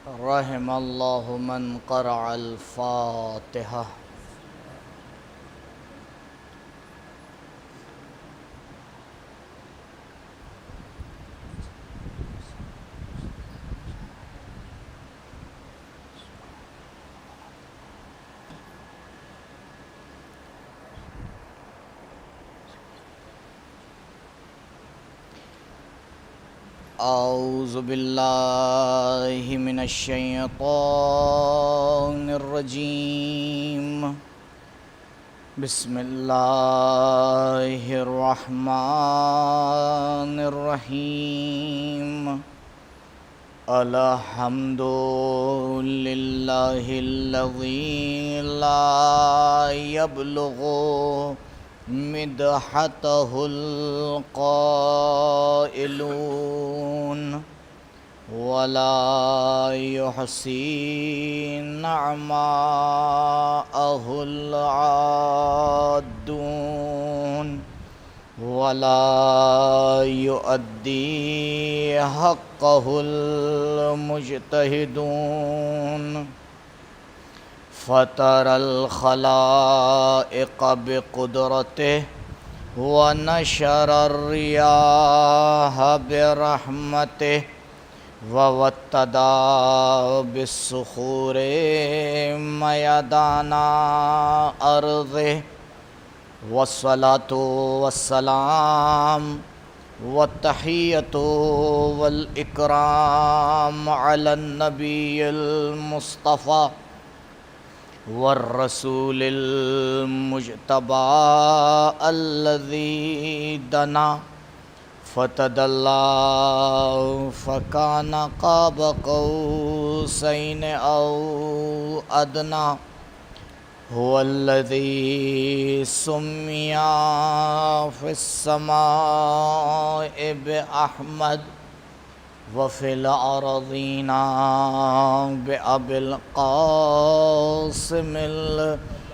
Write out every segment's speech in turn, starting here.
رحم الله من قرأ الفاتحة. أعوذ بالله من الشيطان الرجيم. بسم الله الرحمن الرحيم. الحمد لله الذي لا يبلغ مدحته القائلون ولا يحصي نعماءه العادون ولا يؤدي حقه المجتهدون. فطر الخلائق بقدرته ونشر الرياح برحمته ووتدا بالصخور ميدان أرضه. والصلاة والسلام والتحية والإكرام على النبي المصطفى والرسول المجتبى الذي دنا فتدلى فكان قاب قوسين أو أدنى. هو الذي سمي في السماء بأحمد وفي الأرضين بأبي القاسم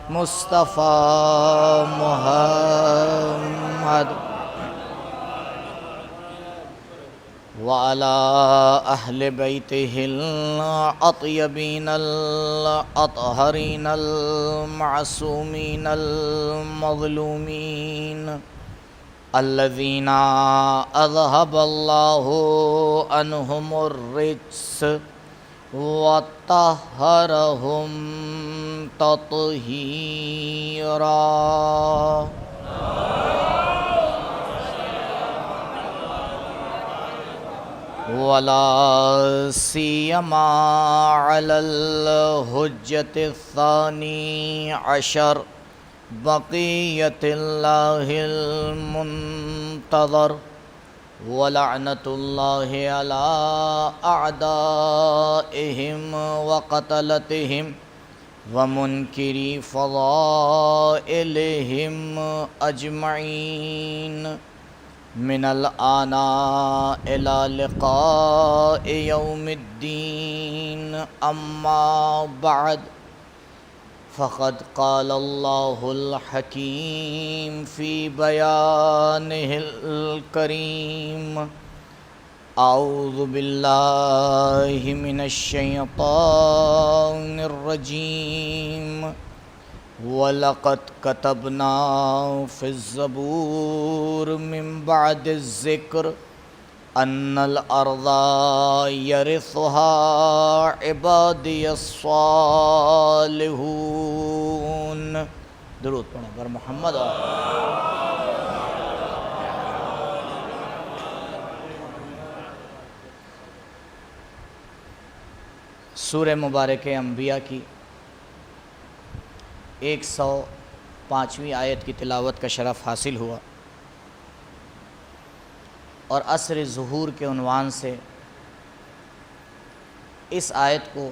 المصطفى محمد وعلى أهل بيته الأطيبين الأطهرين المعصومين المظلومين الذين أذهب الله عنهم الرجس وطهرهم تطهيرا. ولا سيما على الحجة الثاني عشر بقية الله المنتظر ولعنة الله على أعدائهم وقتلتهم ومنكري فضائلهم أجمعين من الآن إلى لقاء يوم الدين. أما بعد، فقد قال الله الحكيم في بيانه الكريم: أعوذ بالله من الشيطان الرجيم. وَلَقَدْ كَتَبْنَا فِي الزَّبُورِ مِنْ بَعْدِ الذِّكْرِ أَنَّ الْأَرْضَ يَرِثُهَا عِبَادِيَ الصَّالِحُونَ. درود پڑھیں پر محمد. سورہ مبارک انبیاء کی 105ویں آیت کی تلاوت کا شرف حاصل ہوا اور عصر ظہور کے عنوان سے اس آیت کو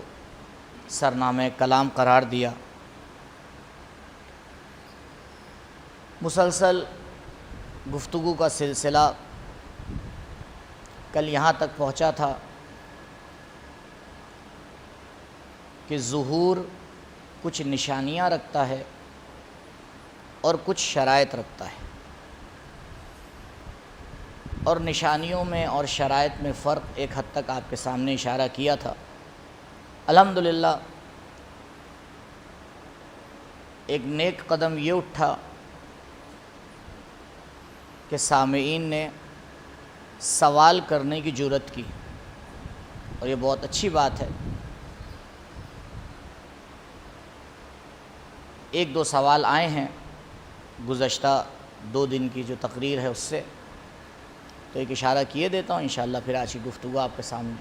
سرنامہ کلام قرار دیا. مسلسل گفتگو کا سلسلہ کل یہاں تک پہنچا تھا کہ ظہور کچھ نشانیاں رکھتا ہے اور کچھ شرائط رکھتا ہے، اور نشانیوں میں اور شرائط میں فرق ایک حد تک آپ کے سامنے اشارہ کیا تھا. الحمدللہ ایک نیک قدم یہ اٹھا کہ سامعین نے سوال کرنے کی جرأت کی، اور یہ بہت اچھی بات ہے۔ ایک دو سوال آئے ہیں گزشتہ 2 دن کی جو تقریر ہے اس سے، تو ایک اشارہ کیے دیتا ہوں، انشاءاللہ پھر آج کی گفتگو آپ کے سامنے۔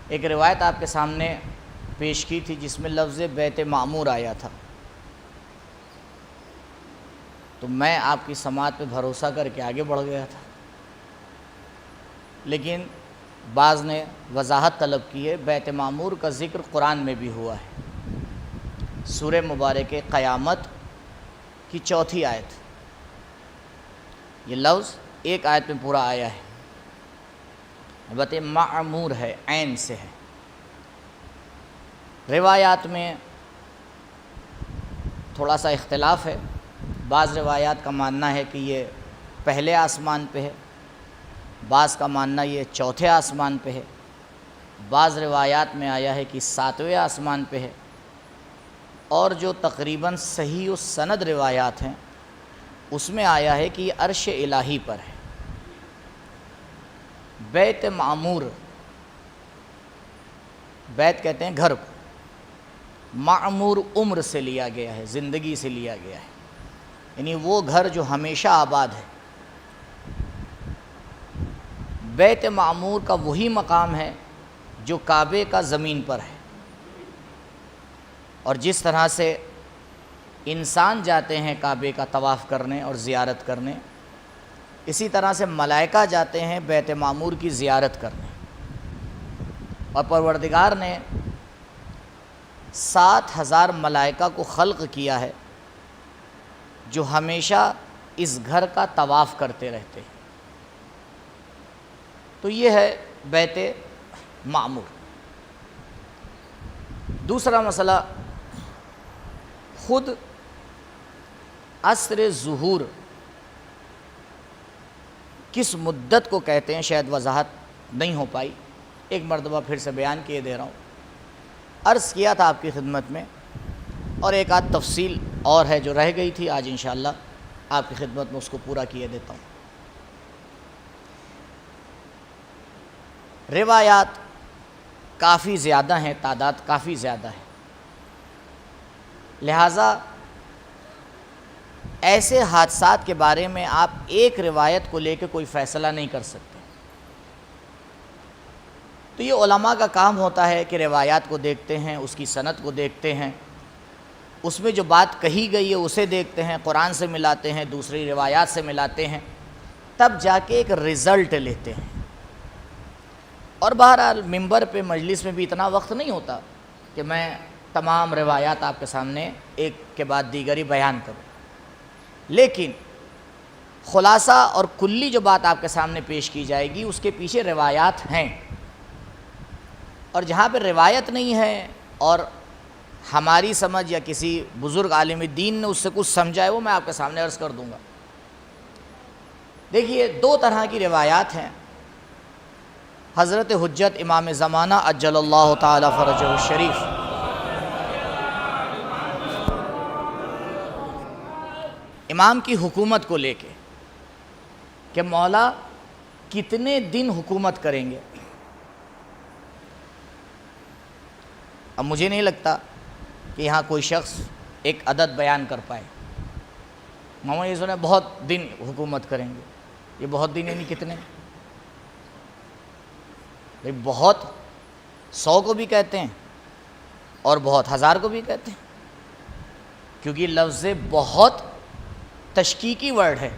ایک روایت آپ کے سامنے پیش کی تھی جس میں لفظ بیت معمور آیا تھا، تو میں آپ کی سماعت پہ بھروسہ کر کے آگے بڑھ گیا تھا، لیکن بعض نے وضاحت طلب کی ہے۔ بیت معمور کا ذکر قرآن میں بھی ہوا ہے، سورہ مبارکہ قیامت کی 4تھی آیت، یہ لفظ ایک آیت میں پورا آیا ہے، بیت معمور ہے، عین سے ہے۔ روایات میں تھوڑا سا اختلاف ہے، بعض روایات کا ماننا ہے کہ یہ پہلے آسمان پہ ہے، بعض کا ماننا یہ 4تھے آسمان پہ ہے، بعض روایات میں آیا ہے کہ 7ویں آسمان پہ ہے، اور جو تقریباً صحیح و سند روایات ہیں اس میں آیا ہے کہ یہ عرش الہی پر ہے۔ بیت معمور، بیت کہتے ہیں گھر کو، معمور عمر سے لیا گیا ہے، زندگی سے لیا گیا ہے، یعنی وہ گھر جو ہمیشہ آباد ہے۔ بیت معمور کا وہی مقام ہے جو کعبے کا زمین پر ہے، اور جس طرح سے انسان جاتے ہیں کعبے کا طواف کرنے اور زیارت کرنے، اسی طرح سے ملائکہ جاتے ہیں بیت معمور کی زیارت کرنے، اور پروردگار نے 7,000 ملائکہ کو خلق کیا ہے جو ہمیشہ اس گھر کا طواف کرتے رہتے ہیں۔ تو یہ ہے بیت معمور۔ دوسرا مسئلہ، خود عصر ظہور کس مدت کو کہتے ہیں شاید وضاحت نہیں ہو پائی، ایک مرتبہ پھر سے بیان کیے دے رہا ہوں۔ عرض کیا تھا آپ کی خدمت میں، اور ایک آدھ تفصیل اور ہے جو رہ گئی تھی، آج انشاءاللہ آپ کی خدمت میں اس کو پورا کیے دیتا ہوں۔ روایات کافی زیادہ ہیں، تعداد کافی زیادہ ہے، لہٰذا ایسے حادثات کے بارے میں آپ ایک روایت کو لے کے کوئی فیصلہ نہیں کر سکتے۔ تو یہ علماء کا کام ہوتا ہے کہ روایات کو دیکھتے ہیں، اس کی سند کو دیکھتے ہیں، اس میں جو بات کہی گئی ہے اسے دیکھتے ہیں، قرآن سے ملاتے ہیں، دوسری روایات سے ملاتے ہیں، تب جا کے ایک رزلٹ لیتے ہیں۔ اور بہرحال ممبر پہ مجلس میں بھی اتنا وقت نہیں ہوتا کہ میں تمام روایات آپ کے سامنے ایک کے بعد دیگری بیان کروں، لیکن خلاصہ اور کلی جو بات آپ کے سامنے پیش کی جائے گی اس کے پیچھے روایات ہیں، اور جہاں پہ روایت نہیں ہے اور ہماری سمجھ یا کسی بزرگ عالم دین نے اس سے کچھ سمجھا ہے وہ میں آپ کے سامنے عرض کر دوں گا۔ دیکھیے 2 طرح کی روایات ہیں۔ حضرت حجت امام زمانہ عجل اللہ تعالی فرجہ الشریف امام کی حکومت کو لے کے کہ مولا کتنے دن حکومت کریں گے۔ اب مجھے نہیں لگتا کہ یہاں کوئی شخص ایک عدد بیان کر پائے۔ ماما یہ سنے بہت دن حکومت کریں گے، یہ بہت دن یعنی کتنے؟ بھئی بہت 100 کو بھی کہتے ہیں اور بہت 1000 کو بھی کہتے ہیں، کیونکہ لفظ بہت تشکیکی ورڈ ہے۔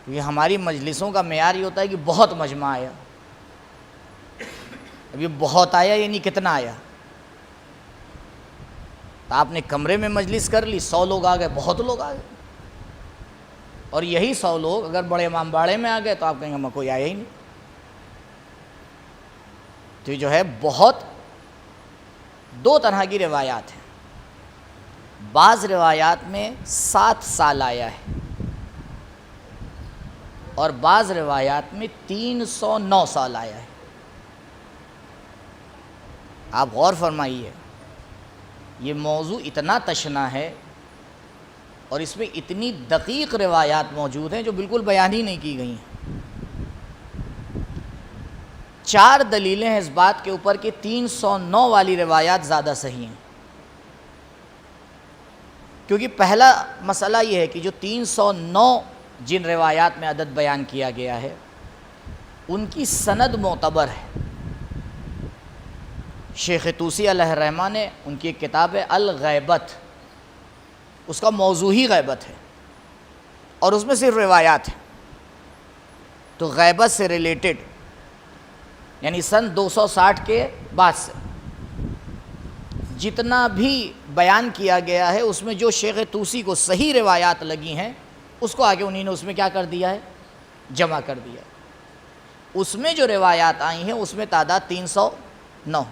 کیونکہ ہماری مجلسوں کا معیار یہ ہوتا ہے کہ بہت مجمع آیا، اب یہ بہت آیا یعنی کتنا آیا؟ تو آپ نے کمرے میں مجلس کر لی، 100 لوگ آ گئے، بہت لوگ آ گئے، اور یہی 100 لوگ اگر بڑے امام باڑے میں آ گئے تو آپ کہیں گے میں کوئی آیا ہی نہیں۔ تو یہ جو ہے بہت 2 طرح کی روایات ہیں۔ بعض روایات میں 7 سال آیا ہے، اور بعض روایات میں 309 سال آیا ہے۔ آپ غور فرمائیے، یہ موضوع اتنا تشنا ہے اور اس میں اتنی دقیق روایات موجود ہیں جو بالکل بیان ہی نہیں کی گئی ہیں۔ 4 دلیلیں ہیں اس بات کے اوپر کہ 309 والی روایات زیادہ صحیح ہیں، کیونکہ پہلا مسئلہ یہ ہے کہ جو 309 جن روایات میں عدد بیان کیا گیا ہے ان کی سند معتبر ہے۔ شیخ طوسی علیہ الرحمہ نے ان کی ایک کتاب ہے الغیبت، اس کا موضوع ہی غیبت ہے اور اس میں صرف روایات ہیں، تو غیبت سے ریلیٹڈ یعنی سن 260 کے بعد سے جتنا بھی بیان کیا گیا ہے اس میں جو شیخ طوسی کو صحیح روایات لگی ہیں اس کو آگے انہی نے اس میں کیا کر دیا ہے، جمع کر دیا۔ اس میں جو روایات آئی ہیں اس میں تعداد 309۔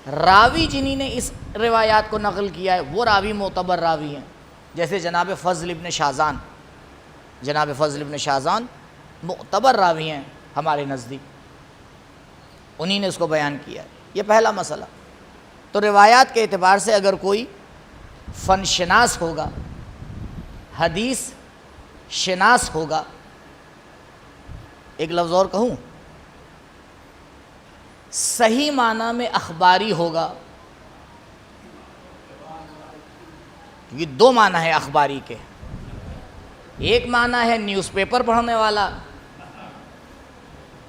راوی جنہی نے اس روایات کو نقل کیا ہے وہ راوی معتبر راوی ہیں، جیسے جناب فضل ابن شاذان۔ جناب فضل ابن شاذان معتبر راوی ہیں ہمارے نزدیک، انہی نے اس کو بیان کیا ہے۔ یہ پہلا مسئلہ۔ تو روایات کے اعتبار سے اگر کوئی فن شناس ہوگا، حدیث شناس ہوگا، ایک لفظ اور کہوں، صحیح معنی میں اخباری ہوگا، کیونکہ 2 معنی ہے اخباری کے۔ ایک معنی ہے نیوز پیپر پڑھنے والا،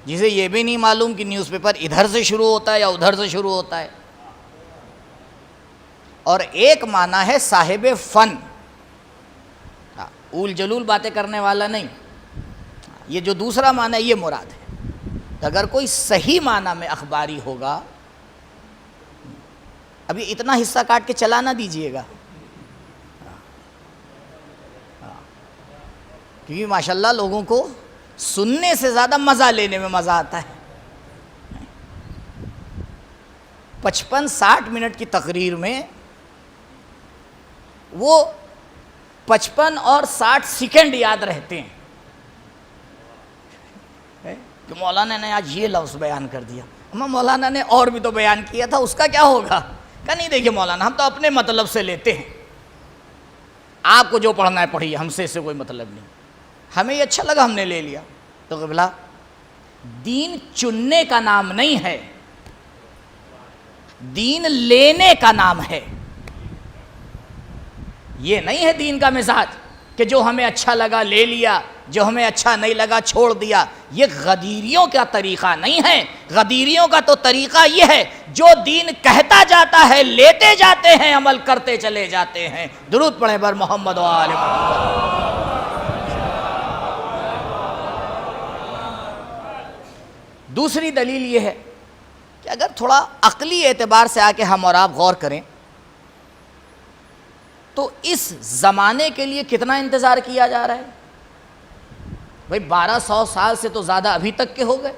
جسے یہ بھی نہیں معلوم کہ نیوز پیپر ادھر سے شروع ہوتا ہے یا ادھر سے شروع ہوتا ہے۔ اور ایک معنی ہے صاحب فن، اول جلول باتیں کرنے والا نہیں۔ یہ جو دوسرا معنی ہے یہ مراد ہے۔ تو اگر کوئی صحیح معنی میں اخباری ہوگا، ابھی اتنا حصہ کاٹ کے چلا نہ دیجئے گا، کیونکہ ماشاءاللہ لوگوں کو سننے سے زیادہ مزہ لینے میں مزہ آتا ہے۔ 55-60 منٹ کی تقریر میں وہ 55 اور 60 سیکنڈ یاد رہتے ہیں کہ مولانا نے آج یہ لفظ بیان کر دیا، اما مولانا نے اور بھی تو بیان کیا تھا، اس کا کیا ہوگا؟ کہ نہیں دیکھیے مولانا، ہم تو اپنے مطلب سے لیتے ہیں، آپ کو جو پڑھنا ہے پڑھیے، ہم سے کوئی مطلب نہیں، ہمیں یہ اچھا لگا ہم نے لے لیا۔ تو قبلہ دین چننے کا نام نہیں ہے، دین لینے کا نام ہے۔ یہ نہیں ہے دین کا مزاج کہ جو ہمیں اچھا لگا لے لیا، جو ہمیں اچھا نہیں لگا چھوڑ دیا۔ یہ غدیریوں کا طریقہ نہیں ہے۔ غدیریوں کا تو طریقہ یہ ہے جو دین کہتا جاتا ہے لیتے جاتے ہیں، عمل کرتے چلے جاتے ہیں۔ درود پڑھیں بر محمد و آل محمد۔ دوسری دلیل یہ ہے کہ اگر تھوڑا عقلی اعتبار سے آ کے ہم اور آپ غور کریں تو اس زمانے کے لیے کتنا انتظار کیا جا رہا ہے؟ بھئی 1200 سال سے تو زیادہ ابھی تک کے ہو گئے،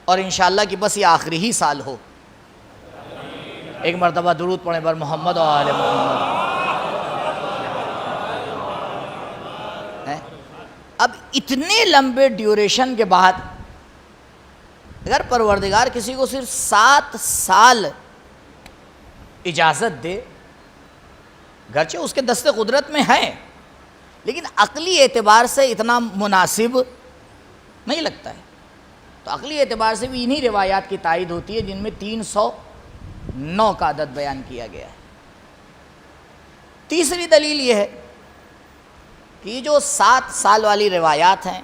اور انشاءاللہ کہ بس یہ آخری ہی سال ہو۔ ایک مرتبہ درود پڑھیں بر محمد و آل محمد۔ اب اتنے لمبے ڈیوریشن کے بعد اگر پروردگار کسی کو صرف 7 سال اجازت دے، گرچہ اس کے دست قدرت میں ہے، لیکن عقلی اعتبار سے اتنا مناسب نہیں لگتا ہے۔ تو عقلی اعتبار سے بھی انہی روایات کی تائید ہوتی ہے جن میں 309 کا عدد بیان کیا گیا ہے۔ تیسری دلیل یہ ہے کہ یہ جو 7 سال والی روایات ہیں،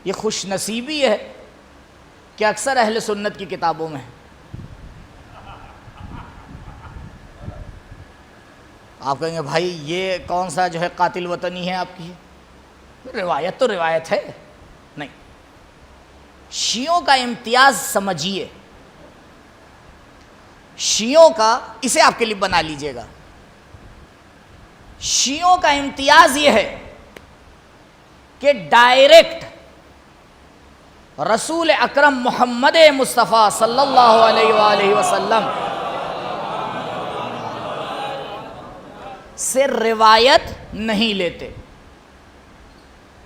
یہ خوش نصیبی ہے کہ اکثر اہل سنت کی کتابوں میں ہے۔ آپ کہیں گے بھائی یہ کون سا جو ہے قاتل وطنی ہے آپ کی؟ روایت تو روایت ہے۔ نہیں، شیعوں کا امتیاز سمجھیے، شیعوں کا، اسے آپ کے لیے بنا لیجئے گا، شیعوں کا امتیاز یہ ہے کہ ڈائریکٹ رسول اکرم محمد مصطفیٰ صلی اللہ علیہ وآلہ وسلم سے روایت نہیں لیتے۔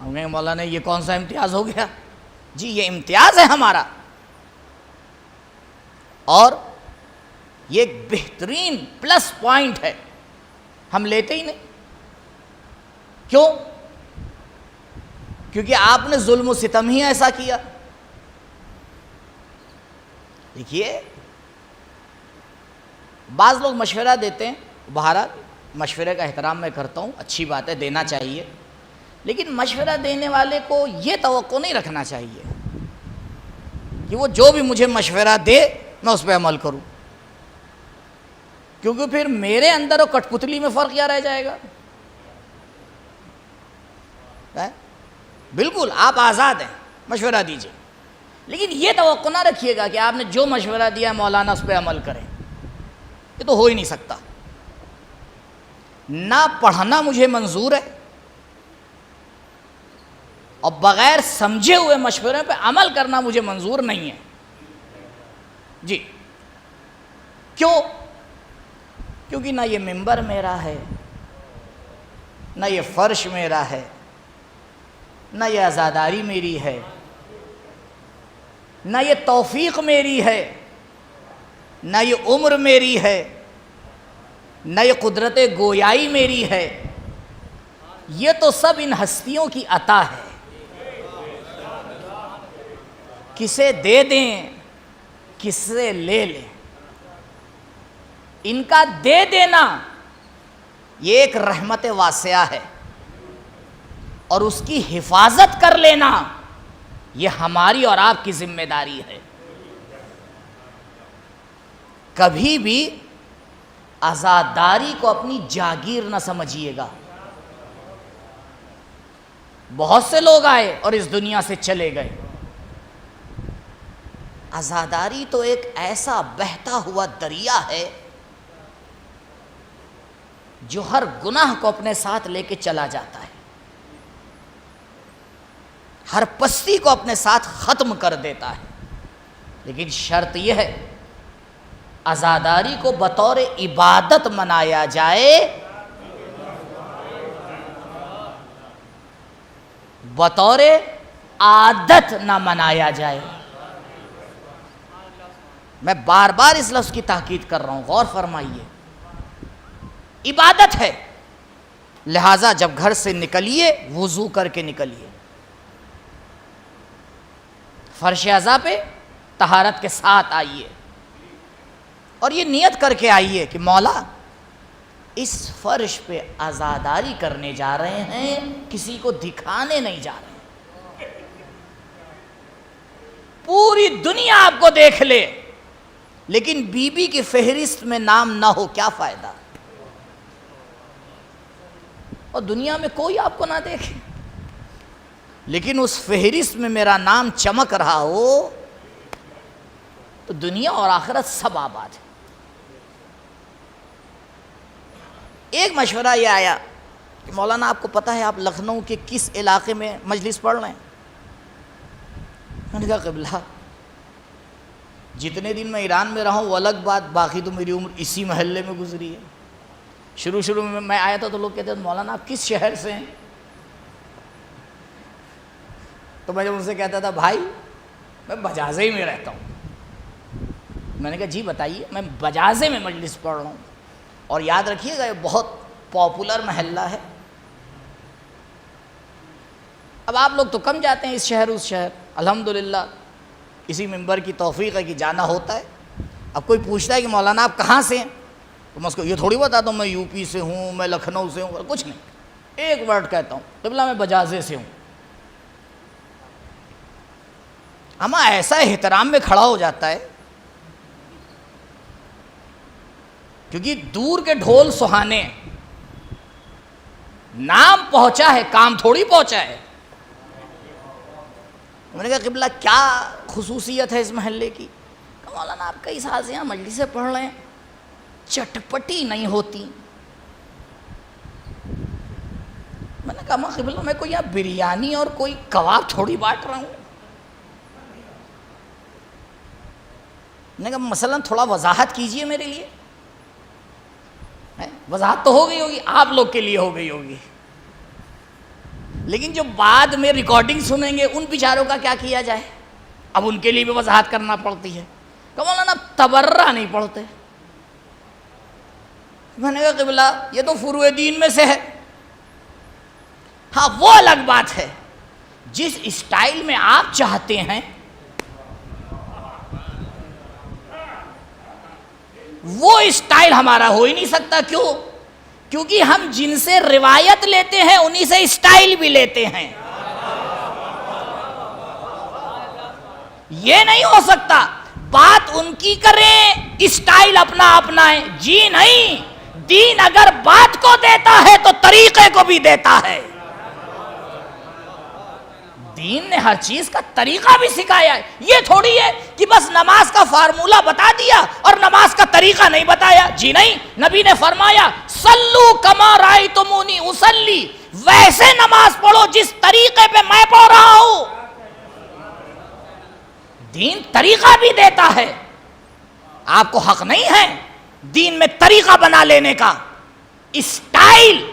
ہم کہیں مولانا یہ کون سا امتیاز ہو گیا؟ جی یہ امتیاز ہے ہمارا، اور یہ ایک بہترین پلس پوائنٹ ہے، ہم لیتے ہی نہیں۔ کیوں؟ کیونکہ آپ نے ظلم و ستم ہی ایسا کیا۔ دیکھیے بعض لوگ مشورہ دیتے ہیں، بہرحال مشورے کا احترام میں کرتا ہوں، اچھی بات ہے، دینا چاہیے، لیکن مشورہ دینے والے کو یہ توقع نہیں رکھنا چاہیے کہ وہ جو بھی مجھے مشورہ دے میں اس پہ عمل کروں، کیونکہ پھر میرے اندر اور کٹ پتلی میں فرق کیا رہ جائے گا؟ بالکل آپ آزاد ہیں، مشورہ دیجئے، لیکن یہ توقع نہ رکھیے گا کہ آپ نے جو مشورہ دیا مولانا اس پہ عمل کریں، یہ تو ہو ہی نہیں سکتا۔ نہ پڑھنا مجھے منظور ہے، اور بغیر سمجھے ہوئے مشورے پہ عمل کرنا مجھے منظور نہیں ہے۔ جی کیوں؟ کیونکہ نہ یہ منبر میرا ہے، نہ یہ فرش میرا ہے، نہ یہ عزاداری میری ہے، نہ یہ توفیق میری ہے، نہ یہ عمر میری ہے، نہ یہ قدرت گویائی میری ہے، یہ تو سب ان ہستیوں کی عطا ہے۔ کسے دے دیں کسے لے لیں، ان کا دے دینا یہ ایک رحمت واسعہ ہے، اور اس کی حفاظت کر لینا یہ ہماری اور آپ کی ذمہ داری ہے۔ کبھی بھی عزاداری کو اپنی جاگیر نہ سمجھیے گا۔ بہت سے لوگ آئے اور اس دنیا سے چلے گئے، عزاداری تو ایک ایسا بہتا ہوا دریا ہے جو ہر گناہ کو اپنے ساتھ لے کے چلا جاتا ہے، ہر پستی کو اپنے ساتھ ختم کر دیتا ہے، لیکن شرط یہ ہے عزاداری کو بطور عبادت منایا جائے، بطور عادت نہ منایا جائے۔ میں بار بار اس لفظ کی تاکید کر رہا ہوں، غور فرمائیے، عبادت ہے، لہٰذا جب گھر سے نکلیے وضو کر کے نکلیے، فرش اعضاء پہ طہارت کے ساتھ آئیے، اور یہ نیت کر کے آئیے کہ مولا اس فرش پہ عزاداری کرنے جا رہے ہیں، کسی کو دکھانے نہیں جا رہے ہیں، پوری دنیا آپ کو دیکھ لے لیکن بی بی کی فہرست میں نام نہ ہو، کیا فائدہ؟ اور دنیا میں کوئی آپ کو نہ دیکھے لیکن اس فہرست میں میرا نام چمک رہا ہو، تو دنیا اور آخرت سب آباد ہے۔ ایک مشورہ یہ آیا کہ مولانا آپ کو پتہ ہے آپ لکھنؤ کے کس علاقے میں مجلس پڑھ رہے ہیں؟ میں نے کہا قبلہ جتنے دن میں ایران میں رہا ہوں وہ الگ بات، باقی تو میری عمر اسی محلے میں گزری ہے۔ شروع میں آیا تھا تو لوگ کہتے ہیں مولانا آپ کس شہر سے ہیں؟ تو میں جب ان سے کہتا تھا بھائی میں بجازے ہی میں رہتا ہوں، میں نے کہا جی بتائیے، میں بجازے میں مجلس پڑھ رہا ہوں، اور یاد رکھیے گا یہ بہت پاپولر محلہ ہے۔ اب آپ لوگ تو کم جاتے ہیں اس شہر اس شہر، الحمدللہ اسی منبر کی توفیق ہے کہ جانا ہوتا ہے۔ اب کوئی پوچھتا ہے کہ مولانا آپ کہاں سے ہیں، تو میں اس کو یہ تھوڑی بتاتا ہوں میں یو پی سے ہوں، میں لکھنؤ سے ہوں، کچھ نہیں، ایک ورڈ کہتا ہوں قبلہ میں بجازے سے ہوں۔ ہمیں ایسا احترام میں کھڑا ہو جاتا ہے، کیونکہ دور کے ڈھول سہانے، نام پہنچا ہے کام تھوڑی پہنچا ہے۔ میں نے کہا قبلہ کیا خصوصیت ہے اس محلے کی؟ کہ مولانا آپ کئی سال سے یہاں مجلسیں پڑھ رہے ہیں، چٹپٹی نہیں ہوتی۔ میں نے کہا قبلہ میں کوئی یہاں بریانی اور کوئی کباب تھوڑی بانٹ رہا ہوں۔ میں نے کہا مثلا تھوڑا وضاحت کیجئے میرے لیے۔ وضاحت تو ہو گئی ہوگی، آپ لوگ کے لیے ہو گئی ہوگی، لیکن جو بعد میں ریکارڈنگ سنیں گے ان بیچاروں کا کیا کیا جائے؟ اب ان کے لیے بھی وضاحت کرنا پڑتی ہے کہ مولانا تبرہ نہیں پڑھتے۔ میں نے کہا قبلہ یہ تو فروع دین میں سے ہے۔ ہاں وہ الگ بات ہے، جس اسٹائل میں آپ چاہتے ہیں وہ اسٹائل ہمارا ہو ہی نہیں سکتا۔ کیوں؟ کیونکہ ہم جن سے روایت لیتے ہیں انہی سے اسٹائل بھی لیتے ہیں۔ یہ نہیں ہو سکتا بات ان کی کریں اسٹائل اپنا اپنا ہے، جی نہیں، دین اگر بات کو دیتا ہے تو طریقے کو بھی دیتا ہے۔ دین نے ہر چیز کا طریقہ بھی سکھایا ہے۔ یہ تھوڑی ہے کہ بس نماز کا فارمولہ بتا دیا اور نماز کا طریقہ نہیں بتایا، جی نہیں، نبی نے فرمایا صلو کما رأیتمونی اصلی، ویسے نماز پڑھو جس طریقے پہ میں پڑھ رہا ہوں۔ دین طریقہ بھی دیتا ہے، آپ کو حق نہیں ہے دین میں طریقہ بنا لینے کا، اسٹائل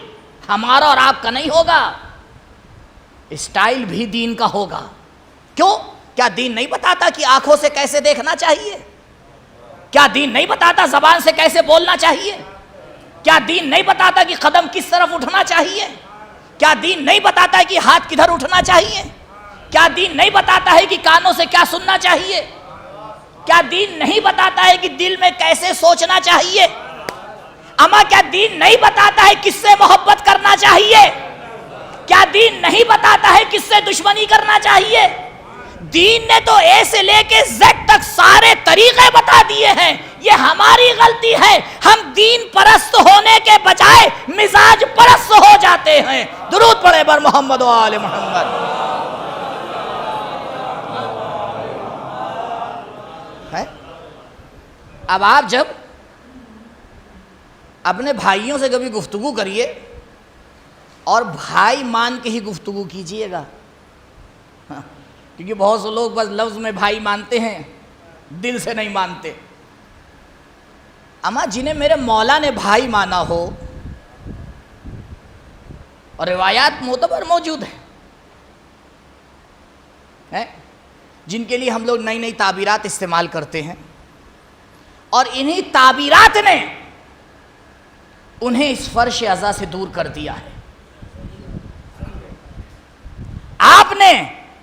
ہمارا اور آپ کا نہیں ہوگا، اسٹائل بھی دین کا ہوگا۔ کیوں؟ کیا دین نہیں بتاتا کہ آنکھوں سے کیسے دیکھنا چاہیے؟ کیا دین نہیں بتاتا زبان سے کیسے بولنا چاہیے؟ کیا دین نہیں بتاتا کہ قدم کس طرف اٹھنا چاہیے؟ کیا دین نہیں بتاتا کہ ہاتھ کدھر اٹھنا چاہیے؟ کیا دین نہیں بتاتا ہے کہ کانوں سے کیا سننا چاہیے؟ کیا دین نہیں بتاتا ہے کہ دل میں کیسے سوچنا چاہیے؟ اما کیا دین نہیں بتاتا ہے کس سے محبت کرنا چاہیے؟ کیا دین نہیں بتاتا ہے کس سے دشمنی کرنا چاہیے؟ دین نے تو اے سے لے کے زیڈ تک سارے طریقے بتا دیے ہیں۔ یہ ہماری غلطی ہے، ہم دین پرست ہونے کے بجائے مزاج پرست ہو جاتے ہیں۔ درود پڑھے بر محمد و آل محمد۔ اب آپ جب اپنے بھائیوں سے کبھی گفتگو کریے اور بھائی مان کے ہی گفتگو کیجئے گا، کیونکہ بہت سے لوگ بس لفظ میں بھائی مانتے ہیں، دل سے نہیں مانتے۔ اما جنہیں میرے مولا نے بھائی مانا ہو، اور روایات معتبر موجود ہیں جن کے لیے ہم لوگ نئی نئی تعبیرات استعمال کرتے ہیں، اور انہی تعبیرات نے انہیں اس فرش ازا سے دور کر دیا ہے۔ آپ نے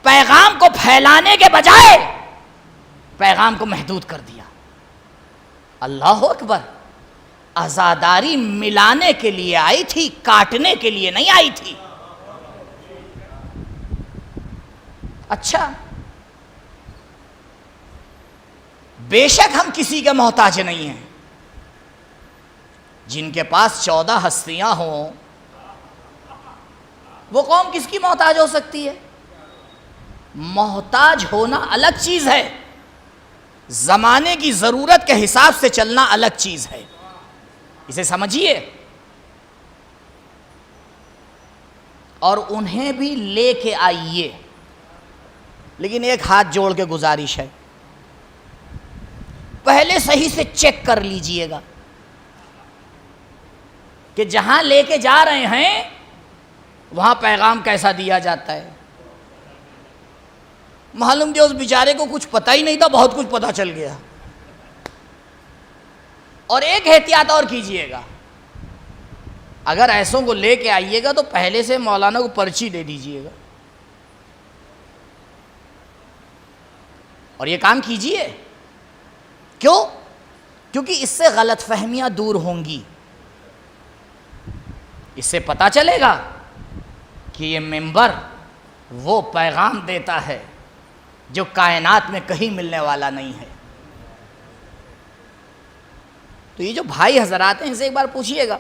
پیغام کو پھیلانے کے بجائے پیغام کو محدود کر دیا۔ اللہ اکبر، عزاداری ملانے کے لیے آئی تھی، کاٹنے کے لیے نہیں آئی تھی۔ اچھا، بے شک ہم کسی کے محتاج نہیں ہیں۔ جن کے پاس 14 ہستیاں ہوں وہ قوم کس کی محتاج ہو سکتی ہے؟ محتاج ہونا الگ چیز ہے، زمانے کی ضرورت کے حساب سے چلنا الگ چیز ہے، اسے سمجھیے۔ اور انہیں بھی لے کے آئیے، لیکن ایک ہاتھ جوڑ کے گزارش ہے، پہلے صحیح سے چیک کر لیجئے گا کہ جہاں لے کے جا رہے ہیں وہاں پیغام کیسا دیا جاتا ہے۔ معلوم دیا اس بیچارے کو کچھ پتہ ہی نہیں تھا، بہت کچھ پتہ چل گیا۔ اور ایک احتیاط اور کیجئے گا، اگر ایسوں کو لے کے آئیے گا تو پہلے سے مولانا کو پرچی دے دیجئے گا، اور یہ کام کیجئے۔ کیوں؟ کیونکہ اس سے غلط فہمیاں دور ہوں گی، اس سے پتہ چلے گا کہ یہ منبر وہ پیغام دیتا ہے جو کائنات میں کہیں ملنے والا نہیں ہے۔ تو یہ جو بھائی حضرات ہیں ان سے ایک بار پوچھئے گا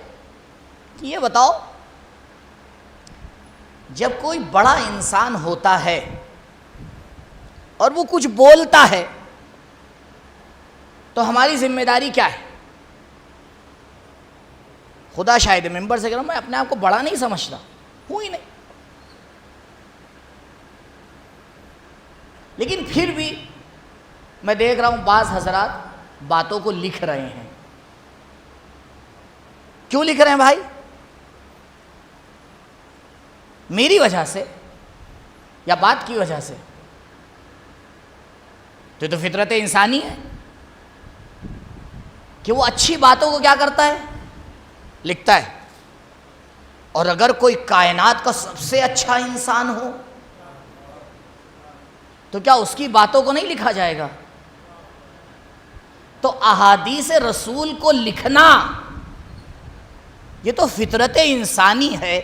کہ یہ بتاؤ، جب کوئی بڑا انسان ہوتا ہے اور وہ کچھ بولتا ہے تو ہماری ذمہ داری کیا ہے؟ خدا شاہد ممبر سے کہہ رہا ہوں، میں اپنے آپ کو بڑا نہیں سمجھتا، ہوں ہی نہیں، لیکن پھر بھی میں دیکھ رہا ہوں بعض حضرات باتوں کو لکھ رہے ہیں، کیوں لکھ رہے ہیں بھائی؟ میری وجہ سے یا بات کی وجہ سے؟ تو فطرت انسانی ہے کہ وہ اچھی باتوں کو کیا کرتا ہے؟ لکھتا ہے. اور اگر کوئی کائنات کا سب سے اچھا انسان ہو تو کیا اس کی باتوں کو نہیں لکھا جائے گا؟ تو احادیث رسول کو لکھنا یہ تو فطرت انسانی ہے.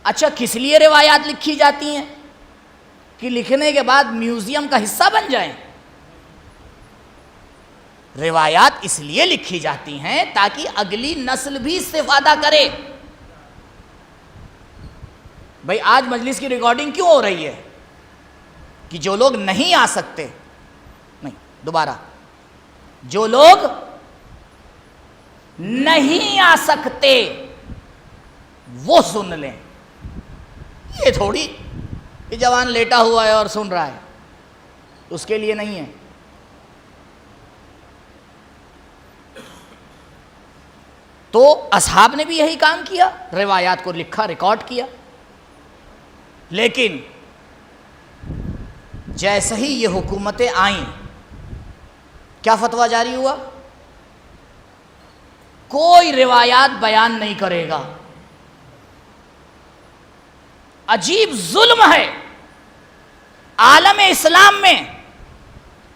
اچھا کس لیے روایات لکھی جاتی ہیں؟ کہ لکھنے کے بعد میوزیم کا حصہ بن جائیں. روایات اس لیے لکھی جاتی ہیں تاکہ اگلی نسل بھی استفادہ کرے. بھئی آج مجلس کی ریکارڈنگ کیوں ہو رہی ہے؟ کہ جو لوگ نہیں آ سکتے، نہیں دوبارہ، جو لوگ نہیں آ سکتے وہ سن لیں. یہ تھوڑی کہ جوان لیٹا ہوا ہے اور سن رہا ہے، اس کے لیے نہیں ہے. تو اصحاب نے بھی یہی کام کیا، روایات کو لکھا، ریکارڈ کیا. لیکن جیسے ہی یہ حکومتیں آئیں کیا فتویٰ جاری ہوا؟ کوئی روایات بیان نہیں کرے گا. عجیب ظلم ہے. عالم اسلام میں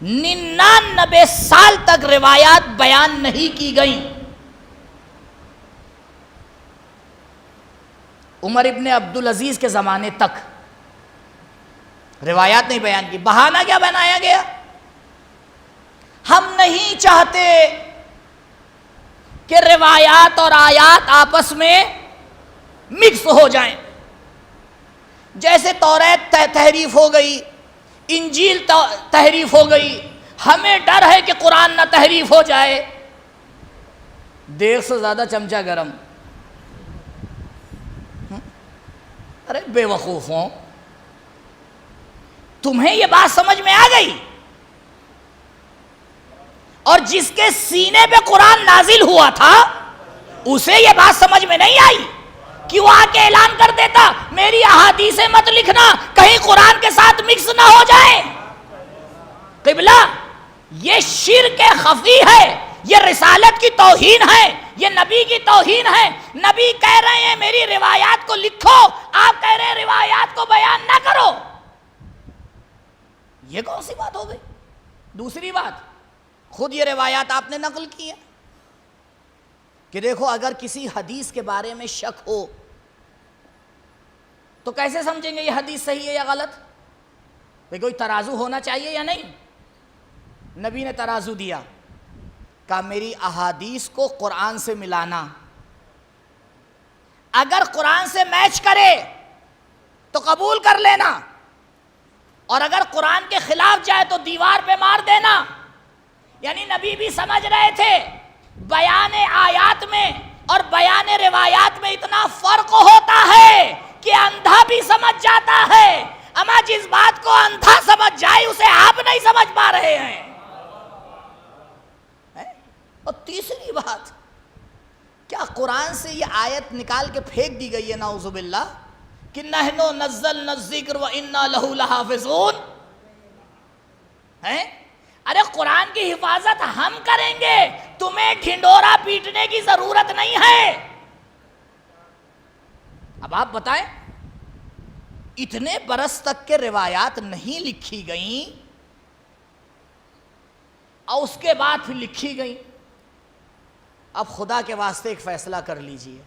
99 سال تک روایات بیان نہیں کی گئیں. عمر ابن عبدالعزیز کے زمانے تک روایات نہیں بیان کی. بہانہ کیا بنایا گیا؟ ہم نہیں چاہتے کہ روایات اور آیات آپس میں مکس ہو جائیں. جیسے توریت تحریف ہو گئی، انجیل تحریف ہو گئی، ہمیں ڈر ہے کہ قرآن نہ تحریف ہو جائے. دیر سے زیادہ چمچہ گرم. ارے بے وقوفوں، تمہیں یہ بات سمجھ میں آ گئی؟ اور جس کے سینے پہ قرآن نازل ہوا تھا اسے یہ بات سمجھ میں نہیں آئی کہ وہ آ کے اعلان کر دیتا میری احادیثیں مت لکھنا کہیں قرآن کے ساتھ مکس نہ ہو جائے. قبلہ یہ شرک خفی ہے، یہ رسالت کی توہین ہے، یہ نبی کی توہین ہے. نبی کہہ رہے ہیں میری روایات کو لکھو، آپ کہہ رہے ہیں روایات کو بیان نہ کرو. یہ کون سی بات ہو گئی؟ دوسری بات، خود یہ روایات آپ نے نقل کی ہے کہ دیکھو اگر کسی حدیث کے بارے میں شک ہو تو کیسے سمجھیں گے یہ حدیث صحیح ہے یا غلط؟ کوئی ترازو ہونا چاہیے یا نہیں؟ نبی نے ترازو دیا، کہا میری احادیث کو قرآن سے ملانا، اگر قرآن سے میچ کرے تو قبول کر لینا، اور اگر قرآن کے خلاف جائے تو دیوار پہ مار دینا. یعنی نبی بھی سمجھ رہے تھے بیان آیات میں اور بیان روایات میں اتنا فرق ہوتا ہے کہ اندھا بھی سمجھ جاتا ہے، اما جس بات کو اندھا سمجھ جائے اسے آپ نہیں سمجھ پا رہے ہیں. اور تیسری بات، کیا قرآن سے یہ آیت نکال کے پھینک دی گئی ہے نعوذ باللہ کہ نحن نزلنا الذکر وإنا لہ لحافظون؟ ارے قرآن کی حفاظت ہم کریں گے، تمہیں ڈھنڈورا پیٹنے کی ضرورت نہیں ہے. اب آپ بتائیں، اتنے برس تک کے روایات نہیں لکھی گئیں اور اس کے بعد پھر لکھی گئیں. اب خدا کے واسطے ایک فیصلہ کر لیجئے،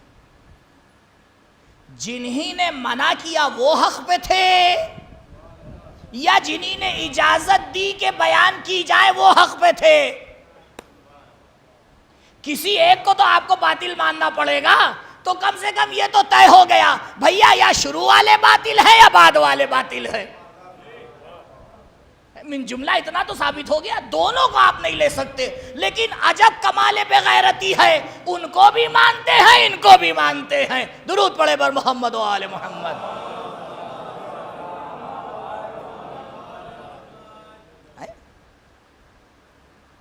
جنہی نے منع کیا وہ حق پہ تھے یا جنہی نے اجازت دی کہ بیان کی جائے وہ حق پہ تھے؟ کسی ایک کو تو آپ کو باطل ماننا پڑے گا. تو کم سے کم یہ تو طے ہو گیا بھیا یا شروع والے باطل ہے یا بعد والے باطل ہے. من جملہ اتنا تو ثابت ہو گیا دونوں کو آپ نہیں لے سکتے. لیکن عجب کمال بے غیرتی ہے، ان کو بھی مانتے ہیں ان کو بھی مانتے ہیں. درود پڑھے بر محمد و آل محمد.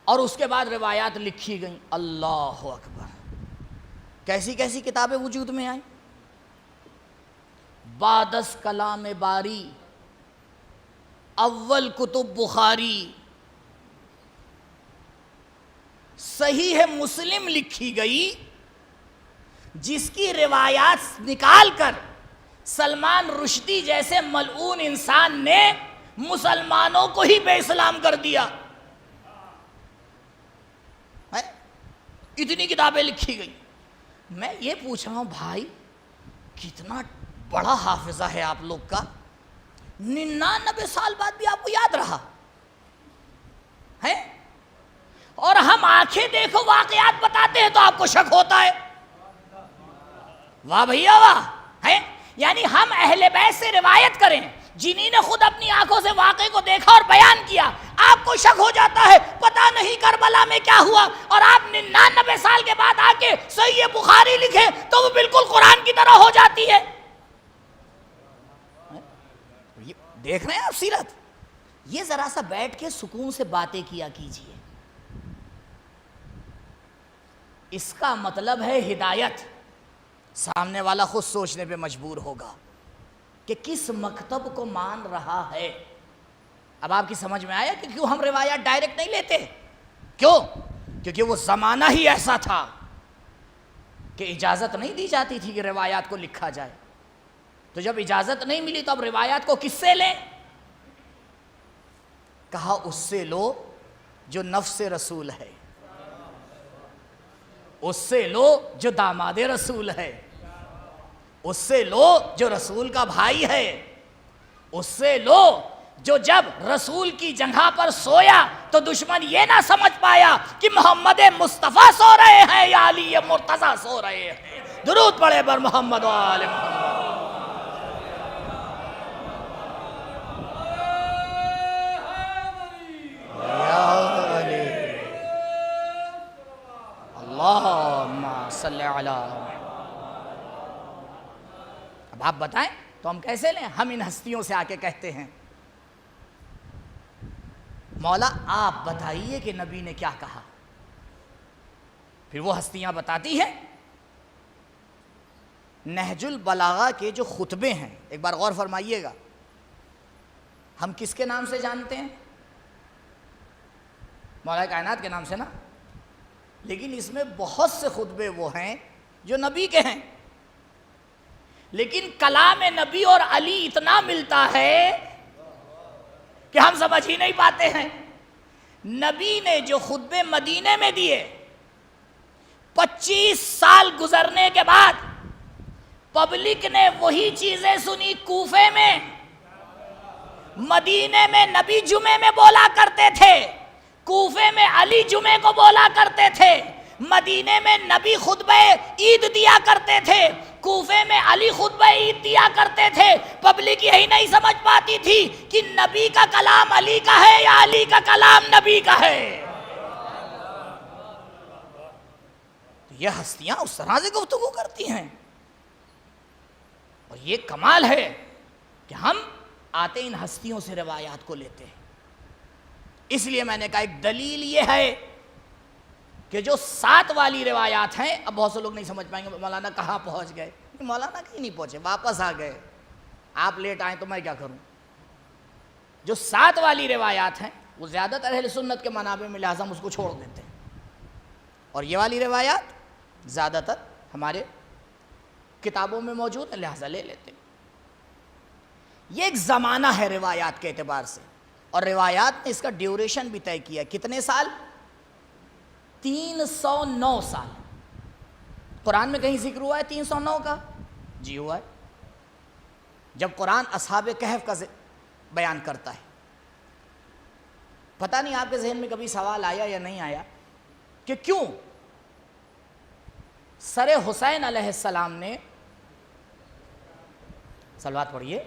اور اس کے بعد روایات لکھی گئیں. اللہ اکبر، کیسی کیسی کتابیں وجود میں آئیں. بعدس کلام باری، اول کتب بخاری، صحیح مسلم لکھی گئی، جس کی روایات نکال کر سلمان رشدی جیسے ملعون انسان نے مسلمانوں کو ہی بے اسلام کر دیا. اتنی کتابیں لکھی گئی. میں یہ پوچھ رہا ہوں بھائی، کتنا بڑا حافظہ ہے آپ لوگ کا، 99 سال بعد بھی آپ کو یاد رہا ہے. اور ہم آنکھیں دیکھو واقعات بتاتے ہیں تو آپ کو شک ہوتا ہے. واہ بھیا واہ ہے. یعنی ہم اہل بیت سے روایت کریں جنہی نے خود اپنی آنکھوں سے واقعے کو دیکھا اور بیان کیا، آپ کو شک ہو جاتا ہے پتہ نہیں کربلا میں کیا ہوا، اور آپ 99 سال کے بعد آ کے صحیح بخاری لکھیں تو وہ بالکل قرآن کی طرح ہو جاتی ہے. دیکھ رہے ہیں آپ سیرت. یہ ذرا سا بیٹھ کے سکون سے باتیں کیا کیجئے. اس کا مطلب ہے ہدایت. سامنے والا خود سوچنے پہ مجبور ہوگا کہ کس مکتب کو مان رہا ہے. اب آپ کی سمجھ میں آیا کہ کیوں ہم روایات ڈائریکٹ نہیں لیتے؟ کیوں؟ کیونکہ وہ زمانہ ہی ایسا تھا کہ اجازت نہیں دی جاتی تھی کہ روایات کو لکھا جائے. تو جب اجازت نہیں ملی تو اب روایات کو کس سے لیں؟ کہا اس سے لو جو نفس رسول ہے، اس سے لو جو داماد رسول ہے، اس سے لو جو رسول کا بھائی ہے، اس سے لو جو جب رسول کی جگہ پر سویا تو دشمن یہ نہ سمجھ پایا کہ محمد مصطفیٰ سو رہے ہیں یا علی مرتضیٰ سو رہے ہیں. درود پڑھے بر محمد و آل محمد. اللہم صلی علی. اب آپ بتائیں تو ہم کیسے لیں؟ ہم ان ہستیوں سے آ کے کہتے ہیں مولا آپ بتائیے کہ نبی نے کیا کہا. پھر وہ ہستیاں بتاتی ہیں. نہج البلاغہ کے جو خطبے ہیں، ایک بار غور فرمائیے گا، ہم کس کے نام سے جانتے ہیں؟ مولا کائنات کے نام سے نا. لیکن اس میں بہت سے خطبے وہ ہیں جو نبی کے ہیں، لیکن کلام نبی اور علی اتنا ملتا ہے کہ ہم سمجھ ہی نہیں پاتے ہیں. نبی نے جو خطبے مدینے میں دیے، 25 سال گزرنے کے بعد پبلک نے وہی چیزیں سنی کوفے میں. مدینے میں نبی جمعے میں بولا کرتے تھے، کوفے میں علی جمعے کو بولا کرتے تھے. مدینے میں نبی خطبہ عید دیا کرتے تھے، کوفے میں علی خطبہ عید دیا کرتے تھے. پبلک یہی نہیں سمجھ پاتی تھی کہ نبی کا کلام علی کا ہے یا علی کا کلام نبی کا ہے. یہ ہستیاں اس طرح سے گفتگو کرتی ہیں، اور یہ کمال ہے کہ ہم آتے ان ہستیوں سے روایات کو لیتے ہیں. اس لیے میں نے کہا ایک دلیل یہ ہے کہ جو 7 والی روایات ہیں، اب بہت سے لوگ نہیں سمجھ پائیں گے مولانا کہاں پہنچ گئے. مولانا کہیں نہیں پہنچے، واپس آ گئے. آپ لیٹ آئیں تو میں کیا کروں. جو 7 والی روایات ہیں وہ زیادہ تر اہل سنت کے منابع میں، لہٰذا ہم اس کو چھوڑ دیتے ہیں. اور یہ والی روایات زیادہ تر ہمارے کتابوں میں موجود ہیں، لہٰذا لے لیتے ہیں. یہ ایک زمانہ ہے روایات کے اعتبار سے، اور روایات نے اس کا ڈیوریشن بھی طے کیا. کتنے سال؟ 309 سال. قرآن میں کہیں ذکر ہوا ہے 309 کا؟ جی ہوا ہے. جب قرآن اصحاب کہف کا بیان کرتا ہے. پتہ نہیں آپ کے ذہن میں کبھی سوال آیا یا نہیں آیا کہ کیوں سر حسین علیہ السلام نے، صلوات پڑھیے،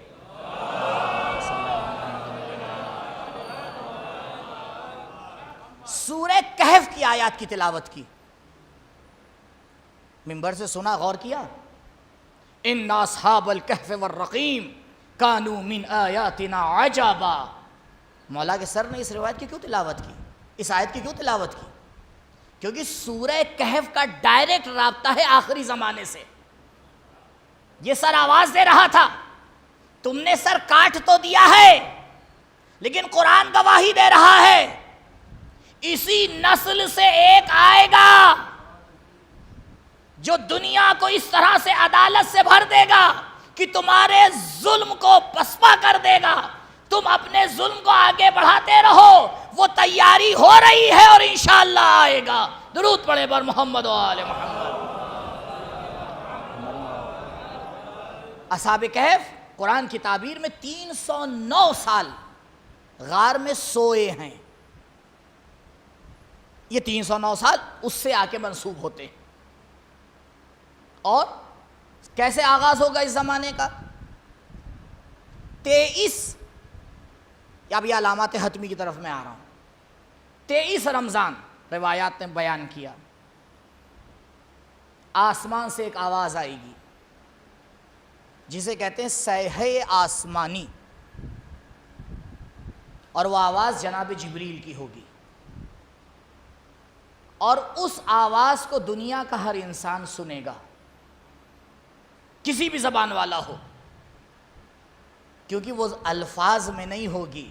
سورہ کہف کی آیات کی تلاوت کی. منبر سے سنا، غور کیا. ان اصحاب الکہف والرقیم کانوا من آیاتنا عجبا. مولا کے سر نے اس روایت کی کیوں تلاوت کی؟ اس آیت کی کیوں تلاوت کی؟ کیونکہ سورہ کہف کا ڈائریکٹ رابطہ ہے آخری زمانے سے. یہ سر آواز دے رہا تھا، تم نے سر کاٹ تو دیا ہے لیکن قرآن گواہی دے رہا ہے اسی نسل سے ایک آئے گا جو دنیا کو اس طرح سے عدالت سے بھر دے گا کہ تمہارے ظلم کو پسپا کر دے گا. تم اپنے ظلم کو آگے بڑھاتے رہو، وہ تیاری ہو رہی ہے اور انشاءاللہ آئے گا. درود پڑھے بر محمد و آل محمد. اصحاب کہف قرآن کی تعبیر میں 309 سال غار میں سوئے ہیں. یہ 309 سال اس سے آ کے منسوب ہوتے ہیں. اور کیسے آغاز ہوگا اس زمانے کا؟ 23 اب یہ علامات حتمی کی طرف میں آ رہا ہوں. 23 رمضان روایات نے بیان کیا آسمان سے ایک آواز آئے گی جسے کہتے ہیں صیحہ آسمانی، اور وہ آواز جناب جبریل کی ہوگی. اور اس آواز کو دنیا کا ہر انسان سنے گا، کسی بھی زبان والا ہو، کیونکہ وہ الفاظ میں نہیں ہوگی،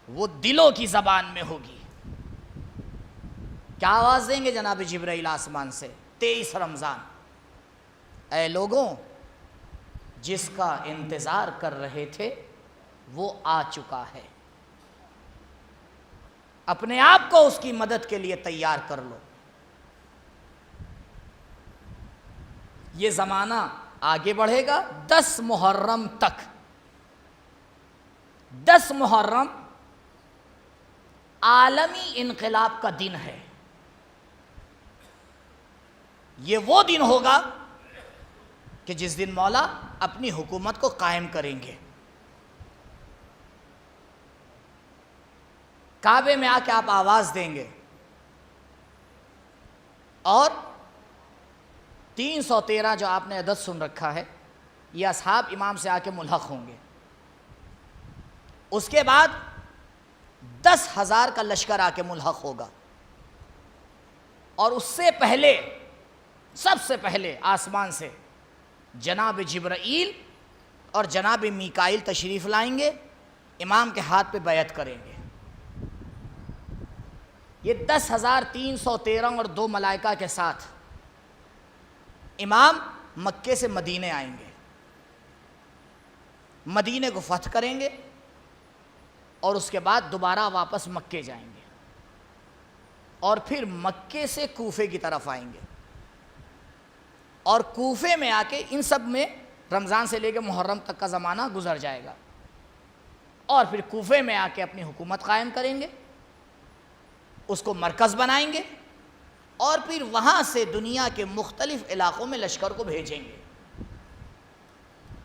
وہ دلوں کی زبان میں ہوگی. کیا آواز دیں گے جناب جبرائیل آسمان سے؟ 23 رمضان، اے لوگوں جس کا انتظار کر رہے تھے وہ آ چکا ہے، اپنے آپ کو اس کی مدد کے لیے تیار کر لو. یہ زمانہ آگے بڑھے گا 10 محرم تک. 10 محرم عالمی انقلاب کا دن ہے. یہ وہ دن ہوگا کہ جس دن مولا اپنی حکومت کو قائم کریں گے. کعبے میں آ کے آپ آواز دیں گے اور 313 جو آپ نے عدد سن رکھا ہے یہ اصحاب امام سے آ کے ملحق ہوں گے. اس کے بعد 10,000 کا لشکر آ کے ملحق ہوگا. اور اس سے پہلے سب سے پہلے آسمان سے جناب جبرائیل اور جناب میکائیل تشریف لائیں گے، امام کے ہاتھ پہ بیعت کریں گے. یہ 10,313 اور 2 ملائکہ کے ساتھ امام مکے سے مدینے آئیں گے، مدینے کو فتح کریں گے اور اس کے بعد دوبارہ واپس مکے جائیں گے اور پھر مکے سے کوفے کی طرف آئیں گے. اور کوفے میں آ کے ان سب میں رمضان سے لے کے محرم تک کا زمانہ گزر جائے گا اور پھر کوفے میں آ کے اپنی حکومت قائم کریں گے، اس کو مرکز بنائیں گے اور پھر وہاں سے دنیا کے مختلف علاقوں میں لشکر کو بھیجیں گے.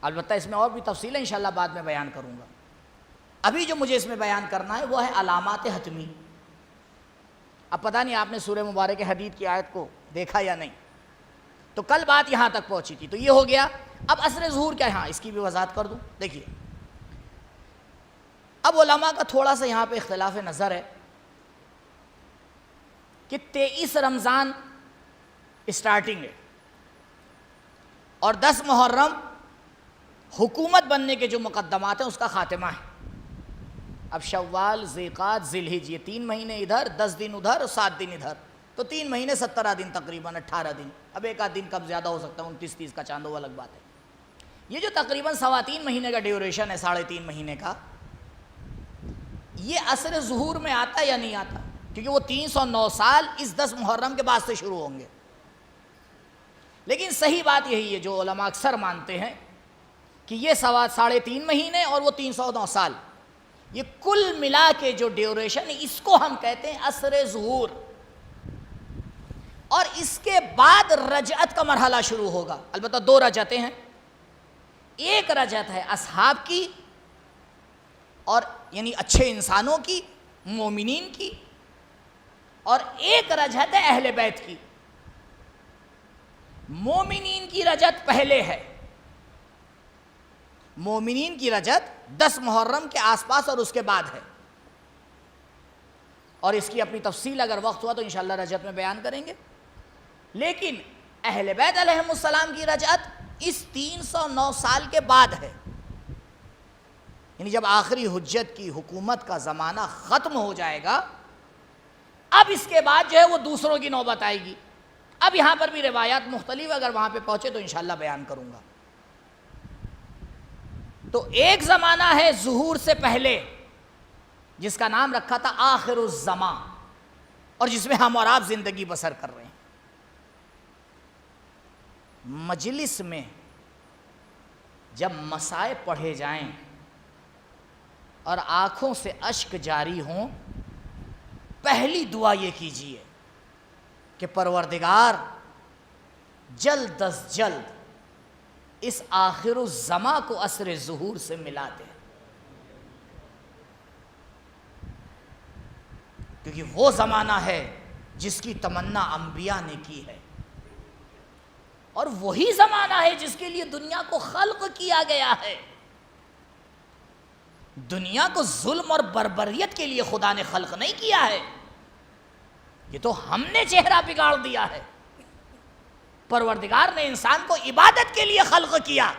البتہ اس میں اور بھی تفصیلیں انشاءاللہ بعد میں بیان کروں گا. ابھی جو مجھے اس میں بیان کرنا ہے وہ ہے علامات حتمی. اب پتہ نہیں آپ نے سورہ مبارک حدید کی آیت کو دیکھا یا نہیں، تو کل بات یہاں تک پہنچی تھی. تو یہ ہو گیا. اب عصر ظہور کیا ہے، ہاں اس کی بھی وضاحت کر دوں. دیکھیے اب علماء کا تھوڑا سا یہاں پہ اختلاف نظر ہے کہ 23 رمضان اسٹارٹنگ ہے اور 10 محرم حکومت بننے کے جو مقدمات ہیں اس کا خاتمہ ہے. اب شوال، ذیقعد، ذیالحجہ یہ 3 مہینے ادھر، 10 دن ادھر اور 7 دن ادھر، تو 3 مہینے 17 دن تقریباً 18 دن. اب ایک آدھ دن کم زیادہ ہو سکتا ہے، 29-30 کا چاند وہ الگ بات ہے. یہ جو تقریباً 3.25 مہینے کا ڈیوریشن ہے، 3.5 مہینے کا، یہ عصر ظہور میں آتا یا نہیں آتا؟ کیونکہ وہ 309 سال اس 10 محرم کے بعد سے شروع ہوں گے. لیکن صحیح بات یہی ہے جو علماء اکثر مانتے ہیں کہ یہ 3.5 مہینے اور وہ 309 سال، یہ کل ملا کے جو ڈیوریشن ہے اس کو ہم کہتے ہیں عصر ظہور. اور اس کے بعد رجعت کا مرحلہ شروع ہوگا. البتہ 2 رجعتیں ہیں. ایک رجعت ہے اصحاب کی اور یعنی اچھے انسانوں کی، مومنین کی، اور ایک رجعت ہے اہل بیت کی. مومنین کی رجعت پہلے ہے. مومنین کی رجعت 10 محرم کے آس پاس اور اس کے بعد ہے. اور اس کی اپنی تفصیل اگر وقت ہوا تو انشاءاللہ رجعت میں بیان کریں گے. لیکن اہل بیت علیہم السلام کی رجعت اس 309 سال کے بعد ہے. یعنی جب آخری حجت کی حکومت کا زمانہ ختم ہو جائے گا، اب اس کے بعد جو ہے وہ دوسروں کی نوبت آئے گی. اب یہاں پر بھی روایات مختلف، اگر وہاں پہ پہنچے تو انشاءاللہ بیان کروں گا. تو ایک زمانہ ہے ظہور سے پہلے جس کا نام رکھا تھا آخر الزمان، اور جس میں ہم اور آپ زندگی بسر کر رہے ہیں. مجلس میں جب مسائل پڑھے جائیں اور آنکھوں سے اشک جاری ہوں، پہلی دعا یہ کیجئے کہ پروردگار جلد از جلد اس آخر الزمان کو عصر ظہور سے ملا دے، کیونکہ وہ زمانہ ہے جس کی تمنا انبیاء نے کی ہے، اور وہی زمانہ ہے جس کے لیے دنیا کو خلق کیا گیا ہے. دنیا کو ظلم اور بربریت کے لیے خدا نے خلق نہیں کیا ہے، یہ تو ہم نے چہرہ بگاڑ دیا ہے. پروردگار نے انسان کو عبادت کے لیے خلق کیا،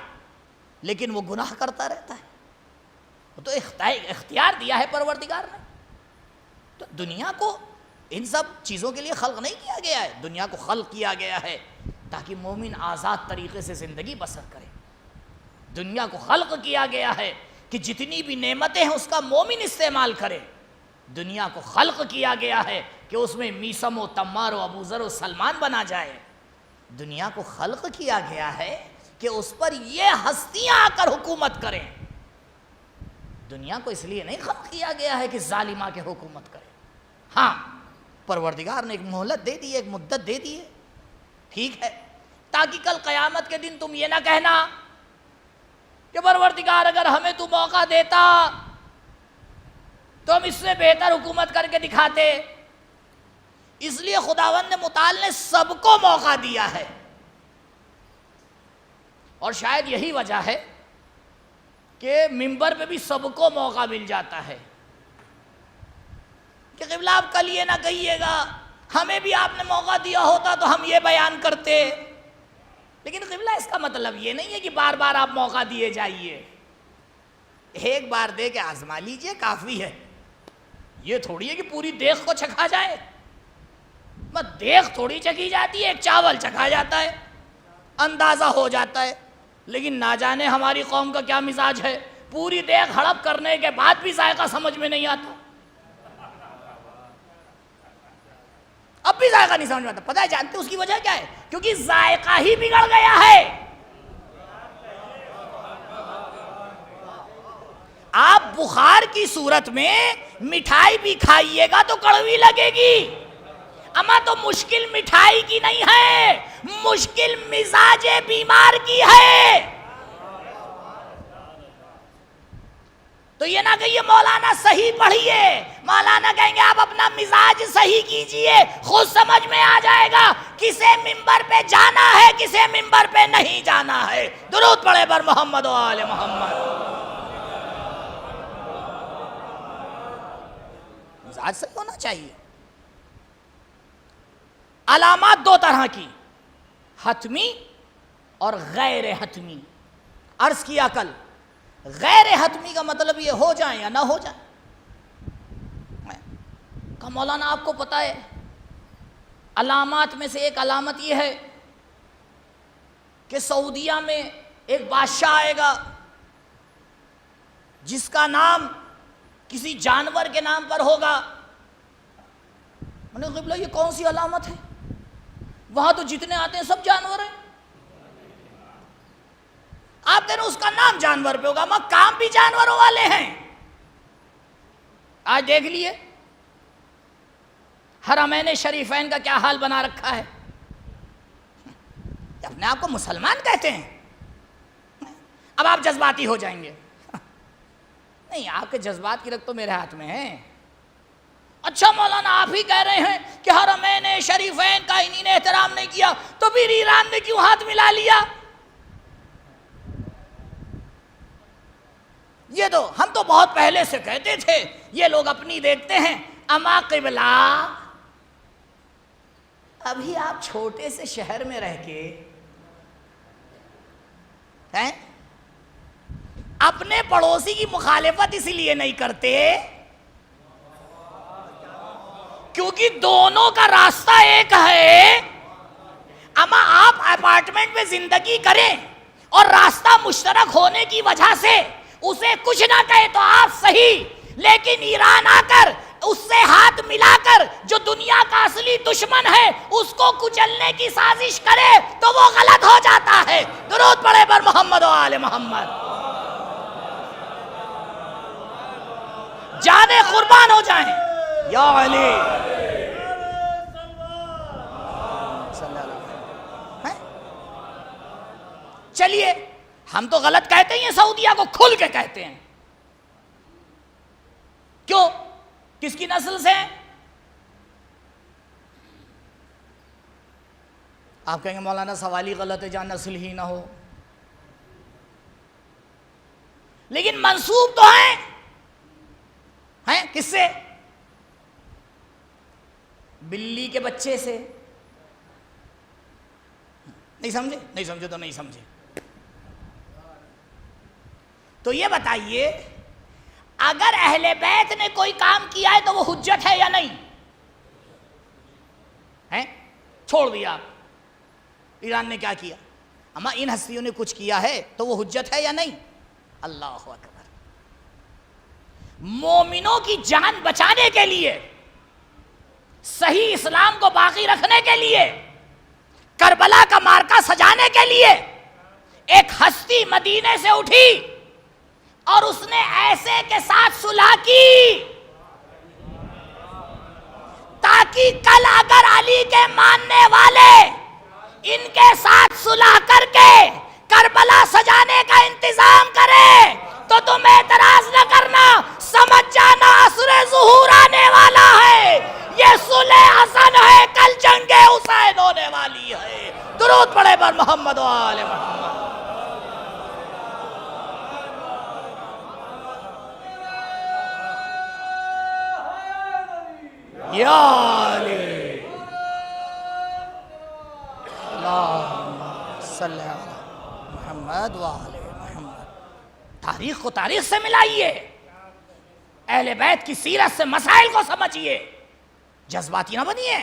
لیکن وہ گناہ کرتا رہتا ہے. وہ تو اختیار دیا ہے پروردگار نے. تو دنیا کو ان سب چیزوں کے لیے خلق نہیں کیا گیا ہے، دنیا کو خلق کیا گیا ہے تاکہ مومن آزاد طریقے سے زندگی بسر کرے. دنیا کو خلق کیا گیا ہے کہ جتنی بھی نعمتیں ہیں اس کا مومن استعمال کرے. دنیا کو خلق کیا گیا ہے کہ اس میں میسم و تمار و ابو ذر و سلمان بنا جائے. دنیا کو خلق کیا گیا ہے کہ اس پر یہ ہستیاں آ کر حکومت کریں. دنیا کو اس لیے نہیں خلق کیا گیا ہے کہ ظالمہ کے حکومت کرے. ہاں، پروردگار نے ایک مہلت دے دی ہے، ایک مدت دے دی ہے، ٹھیک ہے، تاکہ کل قیامت کے دن تم یہ نہ کہنا کہ پروردگار اگر ہمیں تو موقع دیتا تو ہم اس سے بہتر حکومت کر کے دکھاتے. اس لیے خداوند متعال نے سب کو موقع دیا ہے، اور شاید یہی وجہ ہے کہ منبر پہ بھی سب کو موقع مل جاتا ہے کہ قبلہ آپ کل یہ نہ کہیے گا، ہمیں بھی آپ نے موقع دیا ہوتا تو ہم یہ بیان کرتے. لیکن قبلہ اس کا مطلب یہ نہیں ہے کہ بار بار آپ موقع دیے جائیے. ایک بار دے کے آزما لیجئے، کافی ہے. یہ تھوڑی ہے کہ پوری دیگ کو چکھا جائے. بس دیگ تھوڑی چکھی جاتی ہے، ایک چاول چکھا جاتا ہے، اندازہ ہو جاتا ہے. لیکن نہ جانے ہماری قوم کا کیا مزاج ہے، پوری دیگ ہڑپ کرنے کے بعد بھی ذائقہ سمجھ میں نہیں آتا. اب بھی ذائقہ نہیں سمجھ میں آتا. پتہ ہے جانتے اس کی وجہ کیا ہے؟ کیونکہ ذائقہ ہی بگڑ گیا ہے. آپ بخار کی صورت میں مٹھائی بھی کھائیے گا تو کڑوی لگے گی. اما تو مشکل مٹھائی کی نہیں ہے، مشکل مزاج بیمار کی ہے. تو یہ نہ کہیے مولانا صحیح پڑھیے، مولانا کہیں گے آپ اپنا مزاج صحیح کیجئے، خود سمجھ میں آ جائے گا کسے منبر پہ جانا ہے کسے منبر پہ نہیں جانا ہے. درود پڑھے بر محمد و آل محمد. مزاج صحیح ہونا چاہیے. علامات دو طرح کی، حتمی اور غیر حتمی. عرض کیا کل، غیر حتمی کا مطلب یہ ہو جائیں یا نہ ہو جائیں. کہا مولانا آپ کو پتہ ہے علامات میں سے ایک علامت یہ ہے کہ سعودیہ میں ایک بادشاہ آئے گا جس کا نام کسی جانور کے نام پر ہوگا. میں نے قبلہ یہ کون سی علامت ہے؟ وہاں تو جتنے آتے ہیں سب جانور ہیں. آپ کہہ رہے اس کا نام جانور پہ ہوگا، مگر کام بھی جانوروں والے ہیں. آج دیکھ لیے حرمین شریفین کا کیا حال بنا رکھا ہے. اپنے آپ کو مسلمان کہتے ہیں. اب آپ جذباتی ہو جائیں گے. نہیں، آپ کے جذبات کی رکھ تو میرے ہاتھ میں ہے. اچھا مولانا آپ ہی کہہ رہے ہیں کہ حرمین شریفین کا انہی نے احترام نہیں کیا تو پھر ایران نے کیوں ہاتھ ملا لیا؟ یہ تو ہم تو بہت پہلے سے کہتے تھے یہ لوگ اپنی دیکھتے ہیں، اما قبلہ ابھی آپ چھوٹے سے شہر میں رہ کے ہیں اپنے پڑوسی کی مخالفت اسی لیے نہیں کرتے کیونکہ دونوں کا راستہ ایک ہے. اما آپ اپارٹمنٹ میں زندگی کریں اور راستہ مشترک ہونے کی وجہ سے اسے کچھ نہ کہے تو آپ صحیح, لیکن ایران آ کر اس سے ہاتھ ملا کر جو دنیا کا اصلی دشمن ہے اس کو کچلنے کی سازش کرے تو وہ غلط ہو جاتا ہے. درود پڑھے پر محمد و آل محمد. جانیں قربان ہو جائیں یا علی. چلیے ہم تو غلط کہتے ہیں سعودیہ کو کھل کے کہتے ہیں. کیوں؟ کس کی نسل سے ہیں؟ آپ کہیں گے مولانا سوال ہی غلط ہے جہاں نسل ہی نہ ہو, لیکن منسوب تو ہیں کس سے؟ بلی کے بچے سے. نہیں سمجھے؟ نہیں سمجھے تو نہیں سمجھے. تو یہ بتائیے اگر اہل بیت نے کوئی کام کیا ہے تو وہ حجت ہے یا نہیں؟ چھوڑ دیا آپ, ایران نے کیا کیا, اما ان ہستیوں نے کچھ کیا ہے تو وہ حجت ہے یا نہیں؟ اللہ اکبر. مومنوں کی جان بچانے کے لیے, صحیح اسلام کو باقی رکھنے کے لیے, کربلا کا مارکا سجانے کے لیے ایک ہستی مدینے سے اٹھی اور اس نے ایسے کے ساتھ صلح کی تاکہ کل اگر علی کے ماننے والے ان کے ساتھ صلح کر کے کربلا سجانے کا انتظام کرے تو تم اعتراض نہ کرنا, سمجھ جانا عصر ظہور آنے والا ہے. یہ صلح حسن ہے, کل جنگ حسین ہونے والی ہے. درود پڑھے پر محمد و آل محمد. یا علی اللہم صلی علی محمد و آل محمد. تاریخ کو تاریخ سے ملائیے, اہل بیت کی سیرت سے مسائل کو سمجھیے, جذباتی نہ بنیے,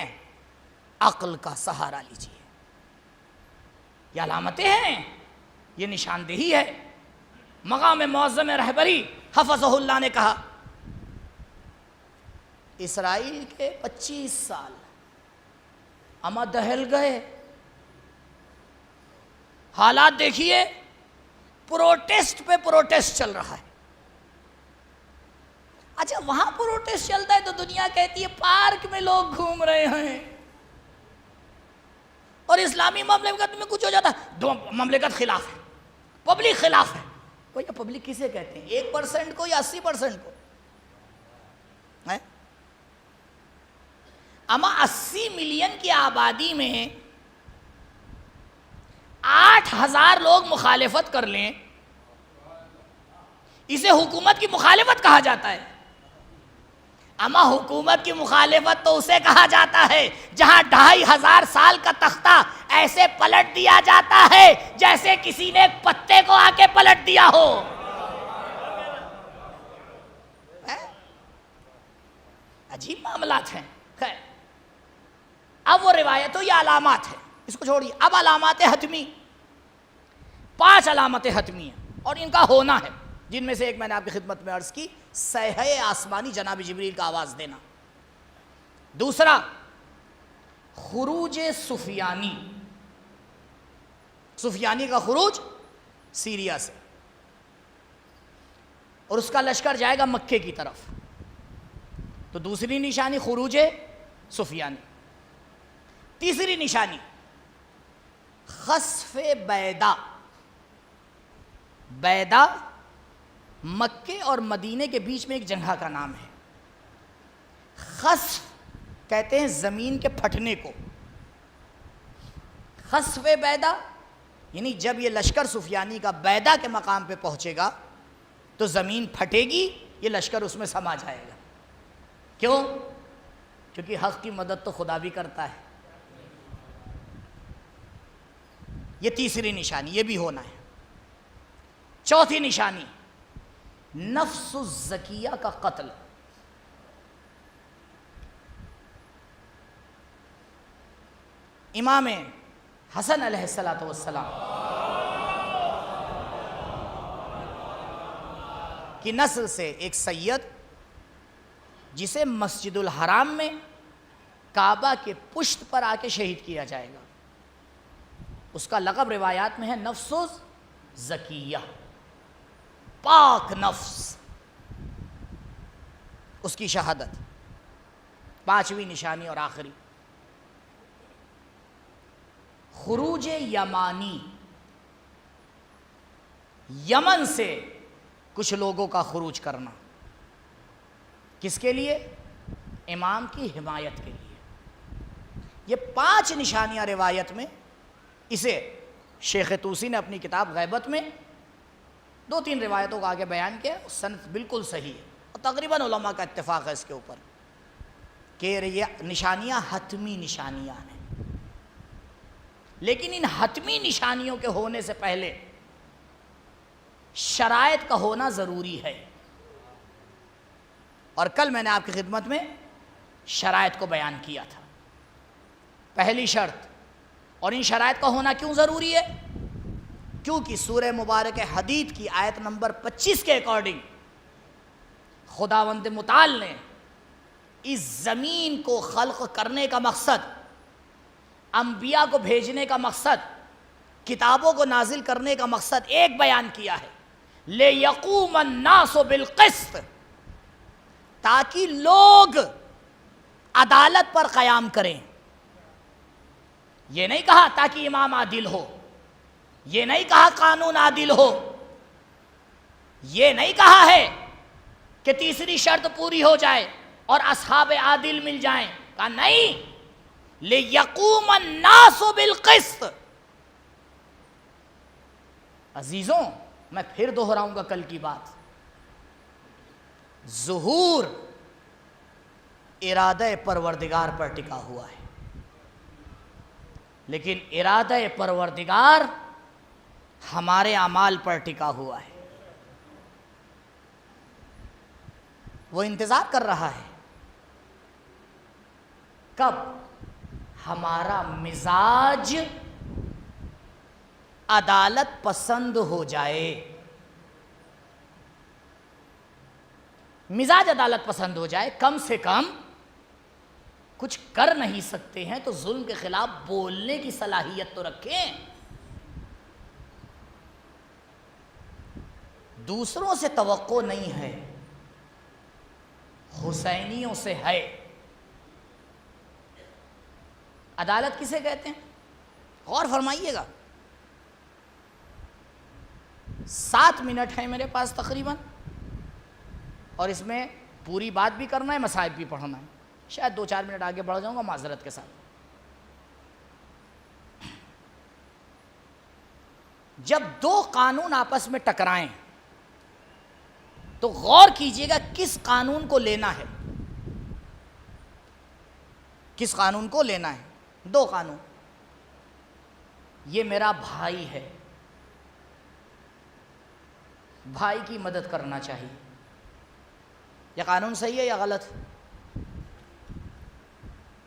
عقل کا سہارا لیجیے. یہ علامتیں ہیں, یہ نشاندہی ہے. مقام معظم رہبری حفظہ اللہ نے کہا اسرائیل کے 25 سال اما دہل گئے. حالات دیکھیے, پروٹیسٹ پہ پروٹیسٹ چل رہا ہے. اچھا وہاں پروٹیسٹ چلتا ہے تو دنیا کہتی ہے پارک میں لوگ گھوم رہے ہیں, اور اسلامی مملکت میں کچھ ہو جاتا ہے دو مملکت خلاف ہے, پبلک خلاف ہے. کوئی پبلک کسے کہتے ہیں, 1% کو یا 80% کو؟ اما 80 ملین کی آبادی میں 8,000 لوگ مخالفت کر لیں, اسے حکومت کی مخالفت کہا جاتا ہے. اما حکومت کی مخالفت تو اسے کہا جاتا ہے جہاں 2,500 سال کا تختہ ایسے پلٹ دیا جاتا ہے جیسے کسی نے ایک پتے کو آ کے پلٹ دیا ہو. عجیب معاملات ہیں. خیر, اب وہ روایتوں یا علامات ہیں, اس کو چھوڑیے. اب علامات حتمی, 5 علامتیں حتمی ہیں اور ان کا ہونا ہے, جن میں سے ایک میں نے آپ کی خدمت میں عرض کی, صیحہ آسمانی جناب جبریل کا آواز دینا. دوسرا خروج سفیانی, سفیانی کا خروج سیریا سے, اور اس کا لشکر جائے گا مکے کی طرف. تو دوسری نشانی خروج سفیانی. تیسری نشانی خسف بیدا. بیدا مکے اور مدینے کے بیچ میں ایک جگہ کا نام ہے. خسف کہتے ہیں زمین کے پھٹنے کو. خسف بیدا یعنی جب یہ لشکر سفیانی کا بیدا کے مقام پہ پہنچے گا تو زمین پھٹے گی, یہ لشکر اس میں سما جائے گا. کیوں؟ کیونکہ حق کی مدد تو خدا بھی کرتا ہے۔ یہ تیسری نشانی، یہ بھی ہونا ہے۔ چوتھی نشانی، نفس الزکیہ کا قتل۔ امام حسن علیہ السلام کی نسل سے ایک سید، جسے مسجد الحرام میں کعبہ کے پشت پر آ کے شہید کیا جائے گا، اس کا لقب روایات میں ہے نفس الزکیہ، پاک نفس، اس کی شہادت۔ پانچویں نشانی اور آخری، خروج یمانی، یمن سے کچھ لوگوں کا خروج کرنا، کس کے لیے؟ امام کی حمایت کے لیے۔ یہ 5 نشانیاں روایت میں، اسے شیخ طوسی نے اپنی کتاب غیبت میں 2-3 روایتوں کو آگے بیان کیا، سند بالکل صحیح ہے، اور تقریباً علماء کا اتفاق ہے اس کے اوپر کہ یہ نشانیاں حتمی نشانیاں ہیں۔ لیکن ان حتمی نشانیوں کے ہونے سے پہلے شرائط کا ہونا ضروری ہے، اور کل میں نے آپ کی خدمت میں شرائط کو بیان کیا تھا۔ پہلی شرط، اور ان شرائط کا ہونا کیوں ضروری ہے؟ کیونکہ سورہ مبارک حدید کی آیت نمبر 25 کے اکارڈنگ خداوند متعال نے اس زمین کو خلق کرنے کا مقصد، انبیاء کو بھیجنے کا مقصد، کتابوں کو نازل کرنے کا مقصد ایک بیان کیا ہے، لِيَقُومَ النَّاسُ بِالْقِسْطِ، تاکہ لوگ عدالت پر قیام کریں۔ یہ نہیں کہا تاکہ امام عادل ہو، یہ نہیں کہا قانون عادل ہو، یہ نہیں کہا ہے کہ تیسری شرط پوری ہو جائے اور اصحاب عادل مل جائیں، کہا نہیں، لِيَقُومَ النَّاسُ بِالْقِسْطِ۔ عزیزوں، میں پھر دہراؤں گا کل کی بات، ظہور ارادہ پروردگار پر ٹکا ہوا ہے، لیکن ارادہ پروردگار ہمارے اعمال پر ٹکا ہوا ہے۔ وہ انتظار کر رہا ہے کب ہمارا مزاج عدالت پسند ہو جائے۔ مزاج عدالت پسند ہو جائے، کم سے کم کچھ کر نہیں سکتے ہیں تو ظلم کے خلاف بولنے کی صلاحیت تو رکھیں۔ دوسروں سے توقع نہیں ہے، حسینیوں سے ہے۔ عدالت کسے کہتے ہیں؟ غور فرمائیے گا، 7 منٹ ہیں میرے پاس تقریباً، اور اس میں پوری بات بھی کرنا ہے، مصائب بھی پڑھنا ہے، شاید 2-4 منٹ آگے بڑھ جاؤں گا معذرت کے ساتھ۔ جب 2 قانون آپس میں ٹکرائیں تو غور کیجئے گا کس قانون کو لینا ہے، کس قانون کو لینا ہے۔ 2 قانون، یہ میرا بھائی ہے، بھائی کی مدد کرنا چاہیے، یہ قانون صحیح ہے یا غلط؟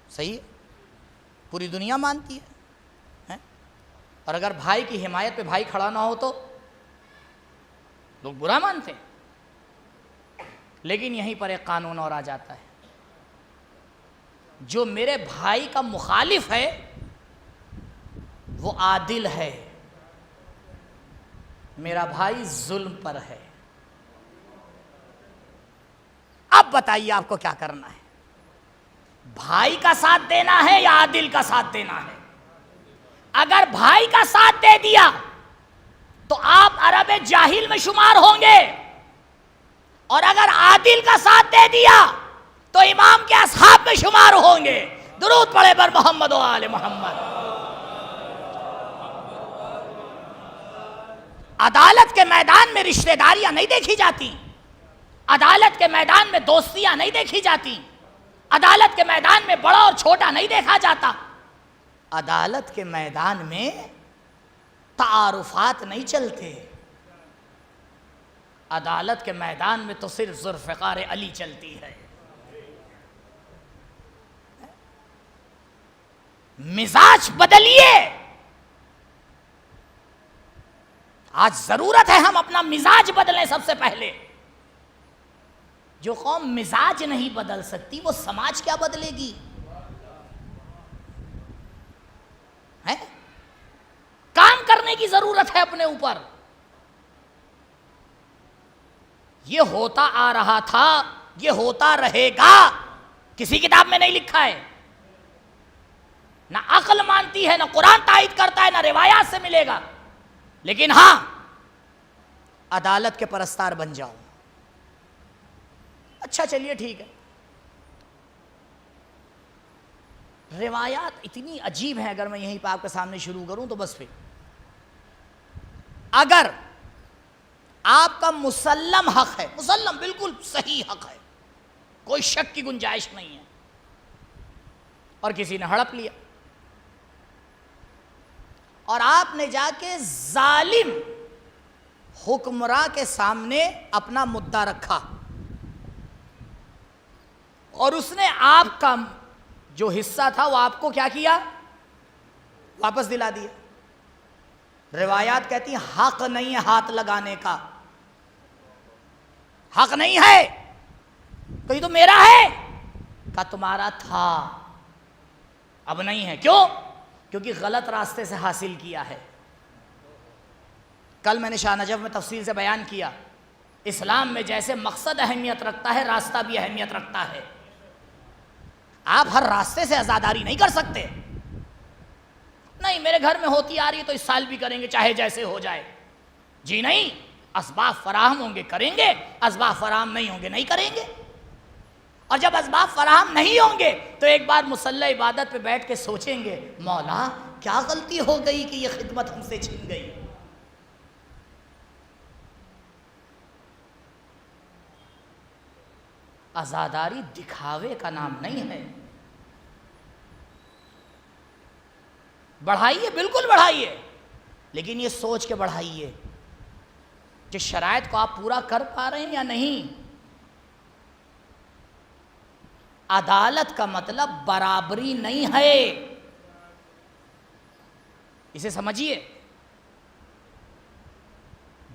صحیح ہے، پوری دنیا مانتی ہے، اور اگر بھائی کی حمایت پہ بھائی کھڑا نہ ہو تو لوگ برا مانتے ہیں۔ لیکن یہیں پر ایک قانون اور آ جاتا ہے، جو میرے بھائی کا مخالف ہے وہ عادل ہے، میرا بھائی ظلم پر ہے۔ اب بتائیے آپ کو کیا کرنا ہے، بھائی کا ساتھ دینا ہے یا عادل کا ساتھ دینا ہے؟ اگر بھائی کا ساتھ دے دیا تو آپ عرب جاہل میں شمار ہوں گے، اور اگر عادل کا ساتھ دے دیا تو امام کے اصحاب میں شمار ہوں گے۔ درود پڑھے بر محمد و آل محمد۔ عدالت کے میدان میں رشتہ داریاں نہیں دیکھی جاتی، عدالت کے میدان میں دوستیاں نہیں دیکھی جاتی، عدالت کے میدان میں بڑا اور چھوٹا نہیں دیکھا جاتا، عدالت کے میدان میں تعارفات نہیں چلتے، عدالت کے میدان میں تو صرف ذوالفقار علی چلتی ہے۔ مزاج بدلیے، آج ضرورت ہے ہم اپنا مزاج بدلیں۔ سب سے پہلے جو قوم مزاج نہیں بدل سکتی وہ سماج کیا بدلے گی؟ کام کرنے کی ضرورت ہے اپنے اوپر۔ یہ ہوتا آ رہا تھا، یہ ہوتا رہے گا، کسی کتاب میں نہیں لکھا ہے، نہ عقل مانتی ہے، نہ قرآن تائید کرتا ہے، نہ روایات سے ملے گا۔ لیکن ہاں، عدالت کے پرستار بن جاؤ۔ اچھا چلیے ٹھیک ہے، روایات اتنی عجیب ہیں، اگر میں یہیں پہ آپ کے سامنے شروع کروں تو بس پھر اگر آپ کا مسلم حق ہے، مسلم بالکل صحیح حق ہے، کوئی شک کی گنجائش نہیں ہے، اور کسی نے ہڑپ لیا اور آپ نے جا کے ظالم حکمراں کے سامنے اپنا مدعا رکھا اور اس نے آپ کا جو حصہ تھا وہ آپ کو کیا کیا؟ واپس دلا دیا۔ روایات کہتی ہیں حق نہیں ہے ہاتھ لگانے کا، حق نہیں ہے، کہیں تو میرا ہے، کہا تمہارا تھا، اب نہیں ہے۔ کیوں؟ کیونکہ غلط راستے سے حاصل کیا ہے۔ کل میں نے شاہ نجف میں تفصیل سے بیان کیا، اسلام میں جیسے مقصد اہمیت رکھتا ہے، راستہ بھی اہمیت رکھتا ہے۔ آپ ہر راستے سے عزاداری نہیں کر سکتے، نہیں میرے گھر میں ہوتی آ رہی ہے تو اس سال بھی کریں گے چاہے جیسے ہو جائے، جی نہیں، اسباب فراہم ہوں گے کریں گے، اسباب فراہم نہیں ہوں گے نہیں کریں گے۔ اور جب اسباب فراہم نہیں ہوں گے تو ایک بار مصلی عبادت پہ بیٹھ کے سوچیں گے مولا کیا غلطی ہو گئی کہ یہ خدمت ہم سے چھن گئی۔ عزاداری دکھاوے کا نام نہیں ہے۔ بڑھائیے، بالکل بڑھائیے، لیکن یہ سوچ کے بڑھائیے کہ شرائط کو آپ پورا کر پا رہے ہیں یا نہیں۔ عدالت کا مطلب برابری نہیں ہے، اسے سمجھیے۔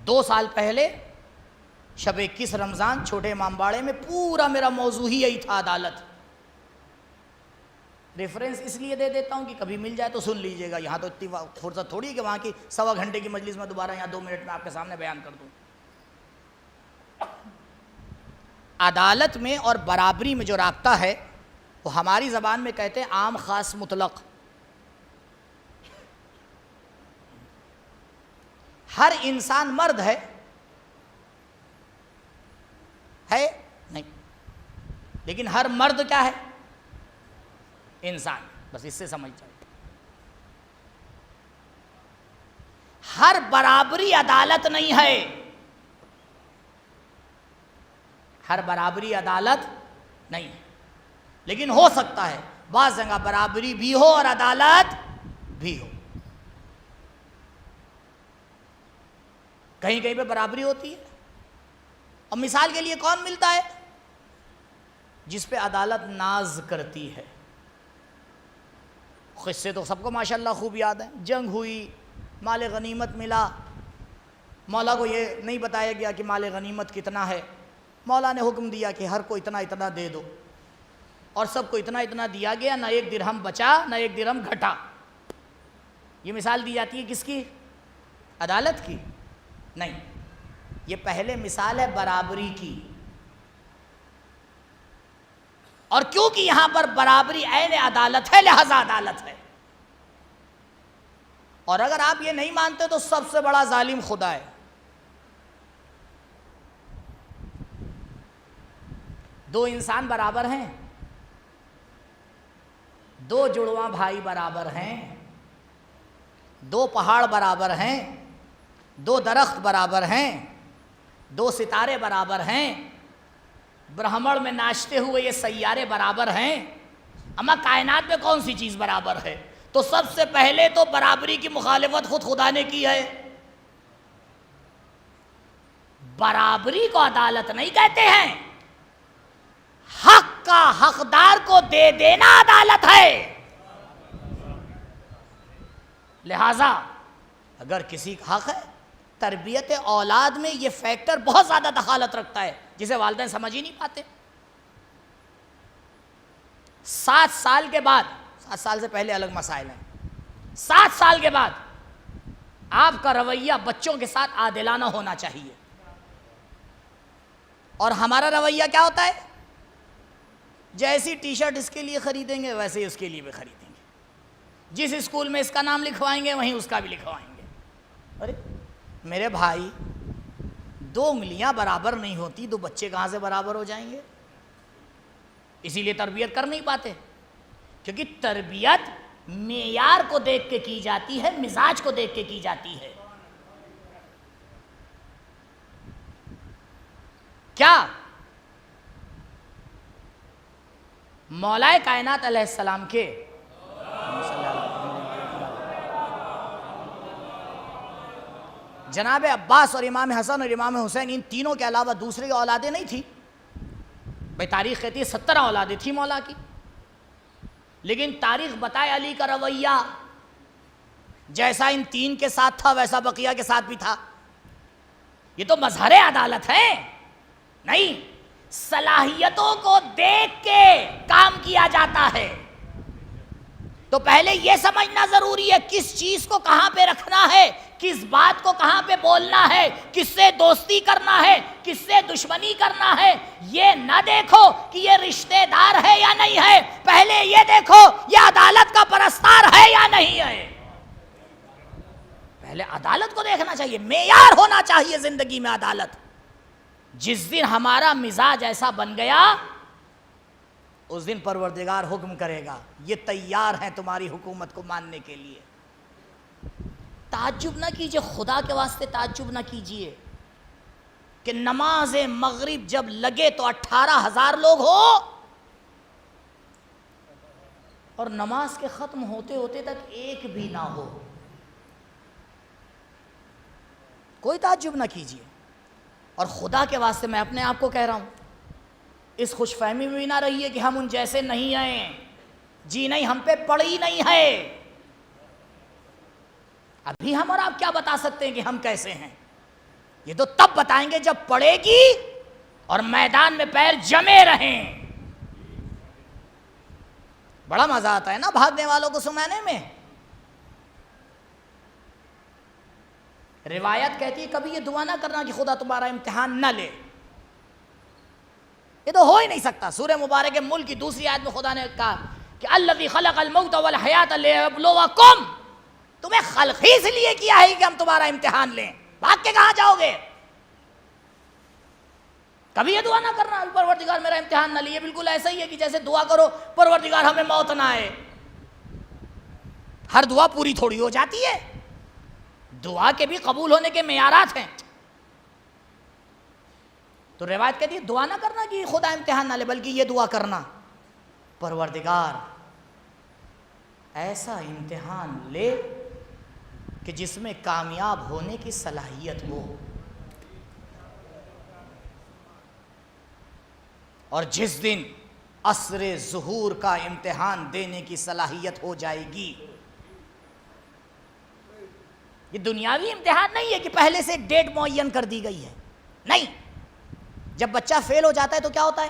2 سال پہلے شب 21 رمضان چھوٹے امام باڑے میں پورا میرا موضوع ہی یہی تھا، عدالت۔ ریفرنس اس لیے دے دیتا ہوں کہ کبھی مل جائے تو سن لیجئے گا، یہاں تو اتنی فرصت تھوڑی ہے کہ وہاں کی 1.25 گھنٹے کی مجلس میں دوبارہ یہاں 2 منٹ میں آپ کے سامنے بیان کر دوں۔ عدالت میں اور برابری میں جو رابطہ ہے وہ ہماری زبان میں کہتے ہیں عام خاص مطلق۔ ہر انسان مرد ہے نہیں، لیکن ہر مرد کیا ہے؟ انسان، بس اس سے سمجھ جائے۔ ہر برابری عدالت نہیں ہے، ہر برابری عدالت نہیں ہے، لیکن ہو سکتا ہے بعض جگہ برابری بھی ہو اور عدالت بھی ہو۔ کہیں کہیں پہ برابری ہوتی ہے، اور مثال کے لیے کون ملتا ہے؟ جس پہ عدالت ناز کرتی ہے۔ قصے تو سب کو ماشاءاللہ خوب یاد ہیں، جنگ ہوئی، مال غنیمت ملا، مولا کو یہ نہیں بتایا گیا کہ مال غنیمت کتنا ہے، مولا نے حکم دیا کہ ہر کو اتنا اتنا دے دو، اور سب کو اتنا اتنا دیا گیا، نہ 1 درہم بچا نہ 1 درہم گھٹا۔ یہ مثال دی جاتی ہے کس کی؟ عدالت کی؟ نہیں، یہ پہلے مثال ہے برابری کی، اور کیونکہ یہاں پر برابری عین عدالت ہے لہذا عدالت ہے۔ اور اگر آپ یہ نہیں مانتے تو سب سے بڑا ظالم خدا ہے۔ 2 انسان برابر ہیں، 2 جڑواں بھائی برابر ہیں، 2 پہاڑ برابر ہیں، 2 درخت برابر ہیں، 2 ستارے برابر ہیں، برہمڑ میں ناچتے ہوئے یہ سیارے برابر ہیں، اما کائنات میں کون سی چیز برابر ہے؟ تو سب سے پہلے تو برابری کی مخالفت خود خدا نے کی ہے۔ برابری کو عدالت نہیں کہتے ہیں، حق کا حقدار کو دے دینا عدالت ہے۔ لہذا اگر کسی کا حق ہے، تربیت اولاد میں یہ فیکٹر بہت زیادہ دخالت رکھتا ہے جسے والدین سمجھ ہی نہیں پاتے۔ 7 سال کے بعد، 7 سال سے پہلے الگ مسائل ہیں، 7 سال کے بعد آپ کا رویہ بچوں کے ساتھ عادلانہ ہونا چاہیے۔ اور ہمارا رویہ کیا ہوتا ہے؟ جیسی ٹی شرٹ اس کے لیے خریدیں گے ویسے ہی اس کے لیے بھی خریدیں گے، جس اسکول میں اس کا نام لکھوائیں گے وہیں اس کا بھی لکھوائیں گے۔ ارے میرے بھائی، 2 انگلیاں برابر نہیں ہوتی، 2 بچے کہاں سے برابر ہو جائیں گے؟ اسی لیے تربیت کر نہیں پاتے، کیونکہ تربیت معیار کو دیکھ کے کی جاتی ہے، مزاج کو دیکھ کے کی جاتی ہے۔ کیا مولا کائنات علیہ السلام کے جناب عباس اور امام حسن اور امام حسین، ان تینوں کے علاوہ دوسری اولادیں نہیں تھی؟ بھئی تاریخ کہتی ہے 17 اولادیں تھی مولا کی، لیکن تاریخ بتائے علی کا رویہ جیسا ان 3 کے ساتھ تھا ویسا بقیہ کے ساتھ بھی تھا۔ یہ تو مظہر عدالت ہے نہیں، صلاحیتوں کو دیکھ کے کام کیا جاتا ہے۔ تو پہلے یہ سمجھنا ضروری ہے کس چیز کو کہاں پہ رکھنا ہے، کس بات کو کہاں پہ بولنا ہے، کس سے دوستی کرنا ہے، کس سے دشمنی کرنا ہے۔ یہ نہ دیکھو کہ یہ رشتہ دار ہے یا نہیں ہے، پہلے یہ دیکھو یہ عدالت کا پرستار ہے یا نہیں ہے۔ پہلے عدالت کو دیکھنا چاہیے، معیار ہونا چاہیے زندگی میں عدالت۔ جس دن ہمارا مزاج ایسا بن گیا اس دن پروردگار حکم کرے گا یہ تیار ہیں تمہاری حکومت کو ماننے کے لیے۔ تعجب نہ کیجئے، خدا کے واسطے تعجب نہ کیجئے کہ نماز مغرب جب لگے تو 18,000 لوگ ہو اور نماز کے ختم ہوتے ہوتے تک ایک بھی نہ ہو۔ کوئی تعجب نہ کیجئے، اور خدا کے واسطے میں اپنے آپ کو کہہ رہا ہوں، اس خوش فہمی میں بھی نہ رہیے کہ ہم ان جیسے نہیں ہیں، جی نہیں، ہم پہ پڑی نہیں ہے۔ ابھی ہم اور آپ کیا بتا سکتے ہیں کہ ہم کیسے ہیں؟ یہ تو تب بتائیں گے جب پڑے گی اور میدان میں پیر جمے رہیں۔ بڑا مزہ آتا ہے نا بھاگنے والوں کو سنانے میں۔ روایت کہتی ہے کبھی یہ دعا نہ کرنا کہ خدا تمہارا امتحان نہ لے، یہ تو ہو ہی نہیں سکتا۔ سورہ مبارک ملک کی دوسری آیت میں خدا نے کہا کہ الذی خلق الموت والحیات لیبلوکم، تمہیں خلق ہی اس لیے کیا ہے کہ ہم تمہارا امتحان لیں، بھاگ کے کہاں جاؤ گے؟ کبھی یہ دعا نہ کرنا پروردگار میرا امتحان نہ لے، یہ بالکل ایسا ہی ہے کہ جیسے دعا کرو پروردگار ہمیں موت نہ آئے۔ ہر دعا پوری تھوڑی ہو جاتی ہے، دعا کے بھی قبول ہونے کے معیارات ہیں۔ تو روایت کہتی ہے دعا نہ کرنا کہ خدا امتحان نہ لے، بلکہ یہ دعا کرنا پروردگار ایسا امتحان لے کہ جس میں کامیاب ہونے کی صلاحیت ہو، اور جس دن عصر ظہور کا امتحان دینے کی صلاحیت ہو جائے گی۔ یہ دنیاوی امتحان نہیں ہے کہ پہلے سے ڈیٹ معین کر دی گئی ہے، نہیں۔ جب بچہ فیل ہو جاتا ہے تو کیا ہوتا ہے؟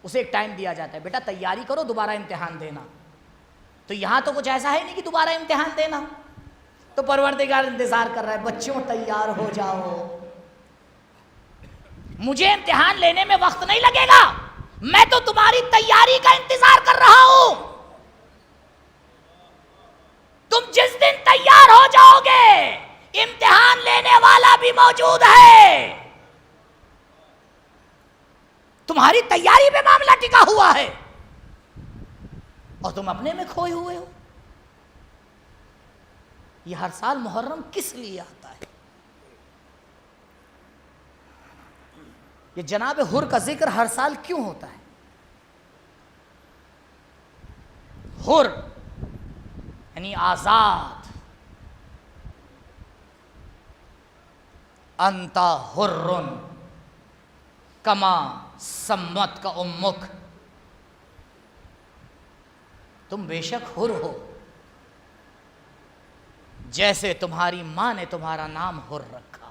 اسے ایک ٹائم دیا جاتا ہے، بیٹا تیاری کرو دوبارہ امتحان دینا۔ تو یہاں تو کچھ ایسا ہے نہیں کہ دوبارہ امتحان دینا، تو پروردگار انتظار کر رہا ہے بچوں تیار ہو جاؤ، مجھے امتحان لینے میں وقت نہیں لگے گا، میں تو تمہاری تیاری کا انتظار کر رہا ہوں۔ تم جس دن تیار ہو جاؤ گے امتحان لینے والا بھی موجود ہے، تمہاری تیاری پہ معاملہ ٹکا ہوا ہے اور تم اپنے میں کھوئے ہوئے ہو۔ یہ ہر سال محرم کس لیے آتا ہے؟ یہ جناب حر کا ذکر ہر سال کیوں ہوتا ہے؟ حر یعنی آزاد. انتا حرن کما سمت کا امک، تم بے شک حر ہو جیسے تمہاری ماں نے تمہارا نام حر رکھا.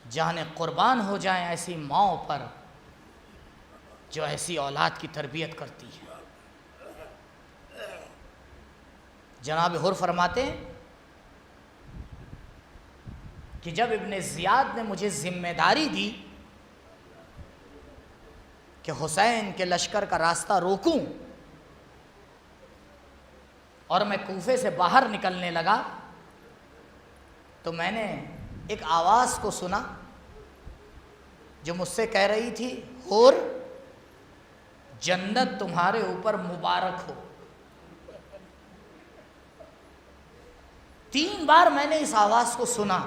جانے قربان ہو جائیں ایسی ماؤں پر جو ایسی اولاد کی تربیت کرتی ہے. جناب حر فرماتے ہیں کہ جب ابن زیاد نے مجھے ذمہ داری دی کہ حسین کے لشکر کا راستہ روکوں اور میں کوفے سے باہر نکلنے لگا تو میں نے ایک آواز کو سنا جو مجھ سے کہہ رہی تھی، حر جنت تمہارے اوپر مبارک ہو. 3 بار میں نے اس آواز کو سنا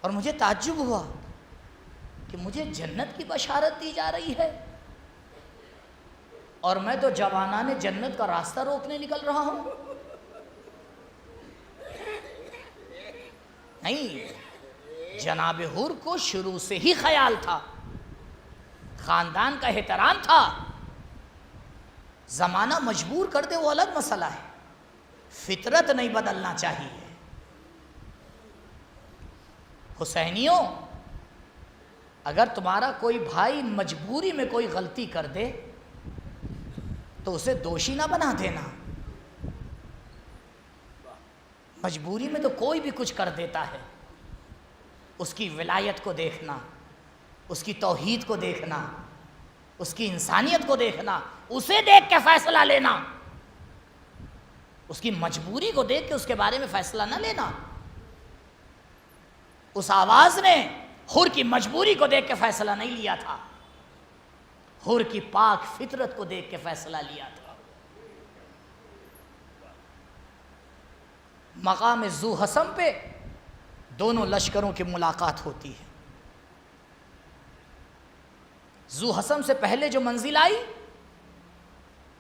اور مجھے تعجب ہوا کہ مجھے جنت کی بشارت دی جا رہی ہے اور میں تو جوانان جنت کا راستہ روکنے نکل رہا ہوں. نہیں، جناب حر کو شروع سے ہی خیال تھا، خاندان کا احترام تھا. زمانہ مجبور کر دے وہ الگ مسئلہ ہے، فطرت نہیں بدلنا چاہیے. حسینیوں، اگر تمہارا کوئی بھائی مجبوری میں کوئی غلطی کر دے تو اسے دوشی نہ بنا دینا. مجبوری میں تو کوئی بھی کچھ کر دیتا ہے. اس کی ولایت کو دیکھنا، اس کی توحید کو دیکھنا، اس کی انسانیت کو دیکھنا، اسے دیکھ کے فیصلہ لینا. اس کی مجبوری کو دیکھ کے اس کے بارے میں فیصلہ نہ لینا. اس آواز نے حر کی مجبوری کو دیکھ کے فیصلہ نہیں لیا تھا، حر کی پاک فطرت کو دیکھ کے فیصلہ لیا تھا. مقام ذو حسم پہ دونوں لشکروں کی ملاقات ہوتی ہے. ذو حسم سے پہلے جو منزل آئی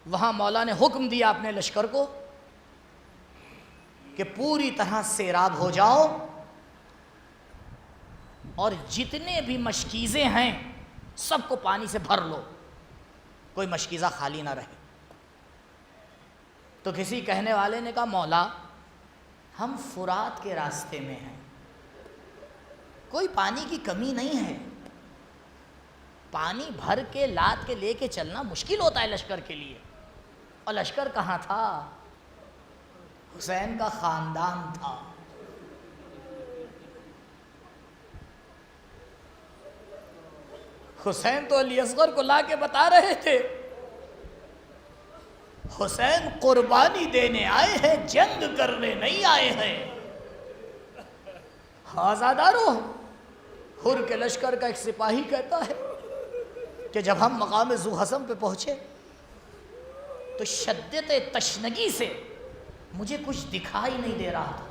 وہاں مولا نے حکم دیا اپنے لشکر کو کہ پوری طرح سیراب ہو جاؤ اور جتنے بھی مشکیزیں ہیں سب کو پانی سے بھر لو، کوئی مشکیزہ خالی نہ رہے. تو کسی کہنے والے نے کہا، مولا ہم فرات کے راستے میں ہیں، کوئی پانی کی کمی نہیں ہے، پانی بھر کے لاد کے لے کے چلنا مشکل ہوتا ہے لشکر کے لیے. اور لشکر کہاں تھا؟ حسین کا خاندان تھا. حسین تو علی اصغر کو لا کے بتا رہے تھے، حسین قربانی دینے آئے ہیں، جنگ کرنے نہیں آئے ہیں. آزادارو، حر کے لشکر کا ایک سپاہی کہتا ہے کہ جب ہم مقام ذو حسم پہ پہنچے تو شدت تشنگی سے مجھے کچھ دکھائی نہیں دے رہا تھا.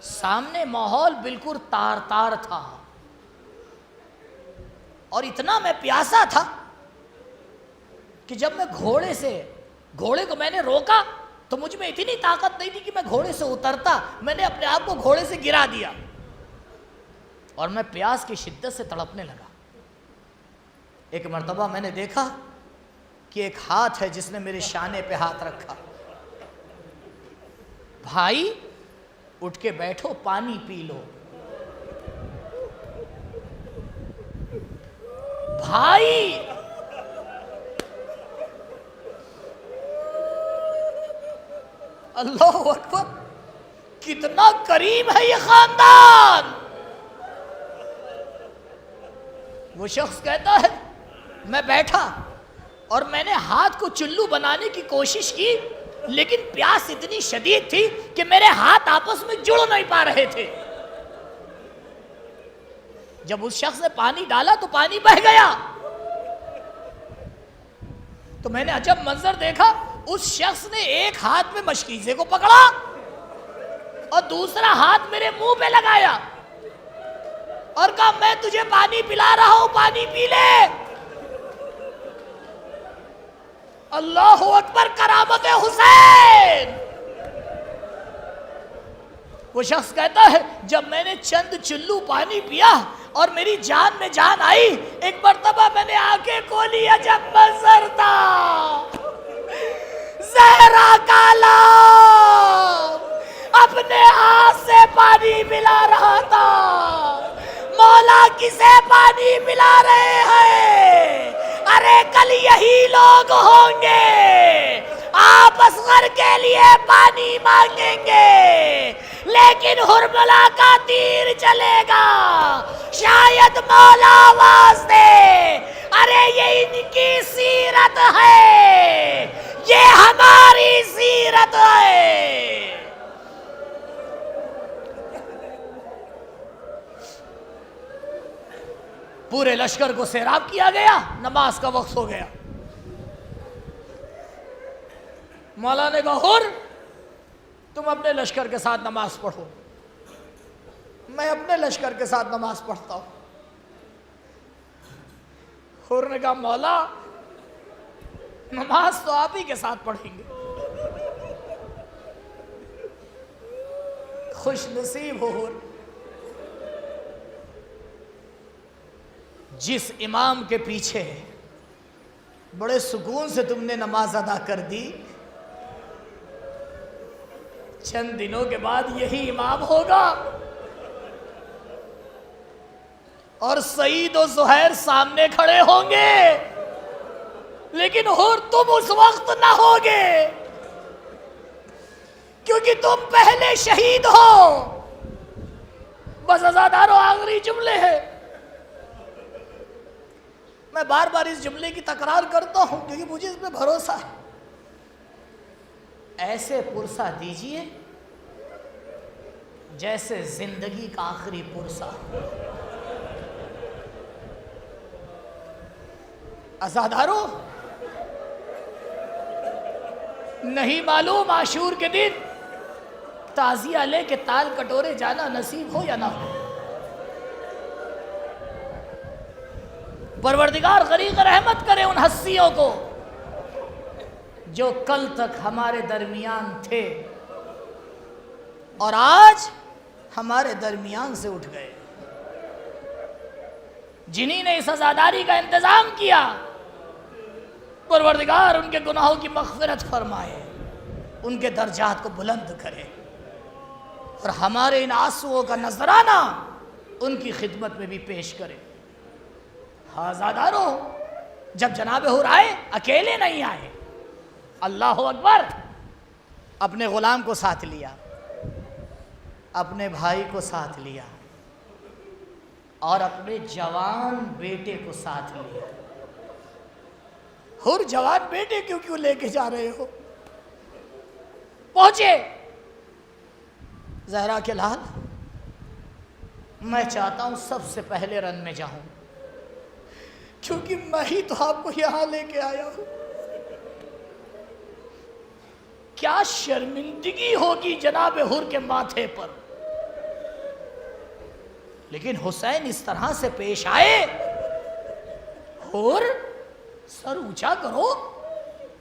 سامنے ماحول بالکل تار تار تھا اور اتنا میں پیاسا تھا کہ جب میں گھوڑے کو میں نے روکا تو مجھ میں اتنی طاقت نہیں تھی کہ میں گھوڑے سے اترتا. میں نے اپنے آپ کو گھوڑے سے گرا دیا اور میں پیاس کی شدت سے تڑپنے لگا. ایک مرتبہ میں نے دیکھا کہ ایک ہاتھ ہے جس نے میرے شانے پہ ہاتھ رکھا. بھائی اٹھ کے بیٹھو، پانی پی لو. بھائی اللہ اکبر، کتنا کریم ہے یہ خاندان. وہ شخص کہتا ہے میں بیٹھا اور میں نے ہاتھ کو چلو بنانے کی کوشش کی لیکن پیاس اتنی شدید تھی کہ میرے ہاتھ آپس میں جڑ نہیں پا رہے تھے. جب اس شخص نے پانی ڈالا تو پانی بہہ گیا. تو میں نے عجب منظر دیکھا، اس شخص نے ایک ہاتھ میں مشکیزے کو پکڑا اور دوسرا ہاتھ میرے منہ پہ لگایا اور کہا میں تجھے پانی پلا رہا ہوں، پانی پی لے۔ اللہ اکبر، کرامت حسین۔ وہ شخص کہتا ہے جب میں نے چند چلو پانی پیا اور میری جان میں جان آئی، ایک مرتبہ میں نے آنکھیں کھولی، عجب منظر تھا، زہرا کالا اپنے ہاتھ سے پانی پلا رہا تھا۔ مولا کسے پانی پلا رہے ہیں؟ ارے کل یہی لوگ ہوں گے، آپ اصغر کے لیے پانی مانگیں گے، لیکن حرملہ کا تیر چلے گا، شاید مولا آواز دے، ارے یہ ان کی سیرت ہے، یہ ہماری سیرت ہے۔ پورے لشکر کو سیراب کیا گیا، نماز کا وقت ہو گیا۔ مولا نے کہا حر تم اپنے لشکر کے ساتھ نماز پڑھو، میں اپنے لشکر کے ساتھ نماز پڑھتا ہوں۔ حر نے کہا مولا نماز تو آپ ہی کے ساتھ پڑھیں گے، خوش نصیب ہو حر، جس امام کے پیچھے بڑے سکون سے تم نے نماز ادا کر دی، چند دنوں کے بعد یہی امام ہوگا اور سعید و زہیر سامنے کھڑے ہوں گے، لیکن حر تم اس وقت نہ ہوگے کیونکہ تم پہلے شہید ہو۔ بس عزادارو آخری جملے ہیں، میں بار بار اس جملے کی تکرار کرتا ہوں کیونکہ مجھے اس پہ بھروسہ ہے۔ ایسے پرسہ دیجئے جیسے زندگی کا آخری پرسہ۔ عزادارو نہیں معلوم عاشور کے دن تعزیہ لے کے تال کٹورے جانا نصیب ہو یا نہ ہو۔ پروردگار غریق رحمت کرے ان ہستیوں کو جو کل تک ہمارے درمیان تھے اور آج ہمارے درمیان سے اٹھ گئے، جنہی نے اس عزاداری کا انتظام کیا۔ پروردگار ان کے گناہوں کی مغفرت فرمائے، ان کے درجات کو بلند کرے اور ہمارے ان آنسوؤں کا نذرانہ ان کی خدمت میں بھی پیش کرے۔ عزادارو جب جناب حر آئے اکیلے نہیں آئے، اللہ اکبر، اپنے غلام کو ساتھ لیا، اپنے بھائی کو ساتھ لیا اور اپنے جوان بیٹے کو ساتھ لیا۔ حر جوان بیٹے کیوں لے کے جا رہے ہو؟ پہنچے، زہرا کے لال میں چاہتا ہوں سب سے پہلے رن میں جاؤں کیونکہ میں ہی تو آپ کو یہاں لے کے آیا ہوں۔ کیا شرمندگی ہوگی جناب حر کے ماتھے پر، لیکن حسین اس طرح سے پیش آئے، حر سر اونچا کرو،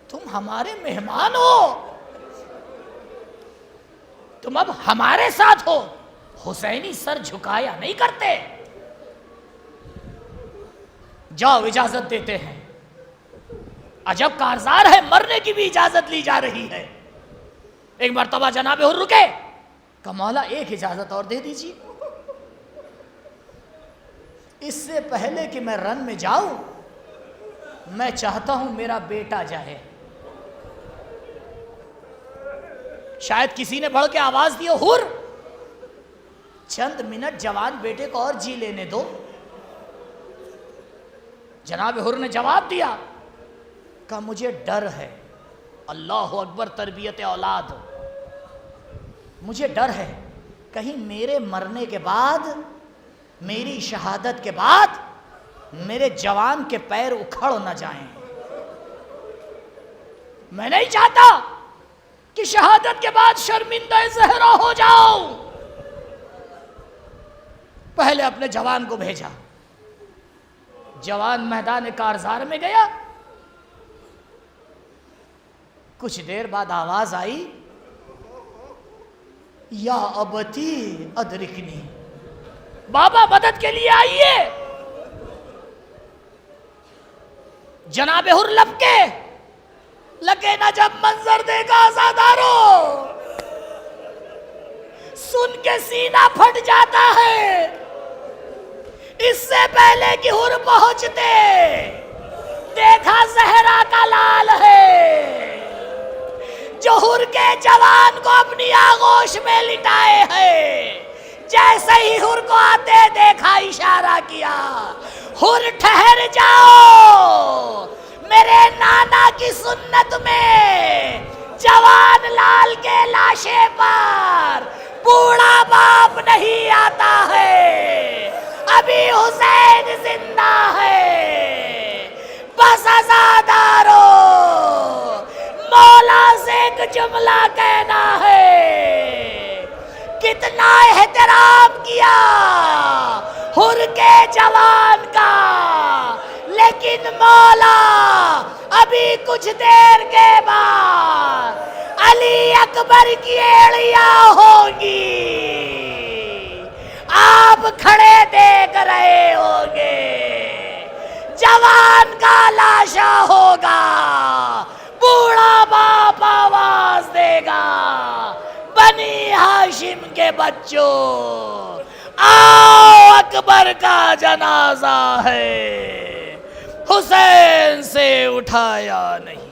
تم ہمارے مہمان ہو، تم اب ہمارے ساتھ ہو۔ حسینی سر جھکایا نہیں کرتے۔ جاؤ اجازت دیتے ہیں، عجب کارزار ہے، مرنے کی بھی اجازت لی جا رہی ہے۔ ایک مرتبہ جناب حر رکے، کہ مولا ایک اجازت اور دے دیجیے، اس سے پہلے کہ میں رن میں جاؤں میں چاہتا ہوں میرا بیٹا جائے۔ شاید کسی نے بڑھ کے آواز دی، حر چند منٹ جوان بیٹے کو اور جی لینے دو۔ جناب حر نے جواب دیا کہ مجھے ڈر ہے، اللہ اکبر، تربیت اولاد، مجھے ڈر ہے کہیں میرے مرنے کے بعد، میری شہادت کے بعد میرے جوان کے پیر اکھڑ نہ جائیں۔ میں نہیں چاہتا کہ شہادت کے بعد شرمندہ زہرا ہو جاؤ، پہلے اپنے جوان کو بھیجا۔ جوان میدان کارزار میں گیا، کچھ دیر بعد آواز آئی، یا ابتی ادرکنی، بابا مدد کے لیے آئیے۔ جناب حر لپکے، لگے نہ جب منظر دیکھا آزادارو، سن کے سینہ پھٹ جاتا ہے۔ اس سے پہلے کہ حر پہنچتے، دیکھا زہرا کا لال ہے جو حر کے جوان کو اپنی آغوش میں لٹائے ہے۔ جیسے ہی حر کو آتے دیکھا، اشارہ کیا، حر ٹھہر جاؤ، میرے نانا کی سنت میں جوان لال کے لاشے پر بوڑھا باپ نہیں آتا ہے، ابھی حسین زندہ ہے۔ بس آزادارو، مولا سے ایک جملہ کہنا ہے، کتنا احترام کیا حر کے جوان کا، لیکن مولا ابھی کچھ دیر کے بعد علی اکبر کی ایڑیاں ہوں گی، آپ کھڑے دیکھ رہے ہوں گے، جوان کا لاشا ہوگا، بوڑھا باپ آواز دے گا، بنی ہاشم کے بچوں آؤ، اکبر کا جنازہ ہے، حسین سے اٹھایا نہیں۔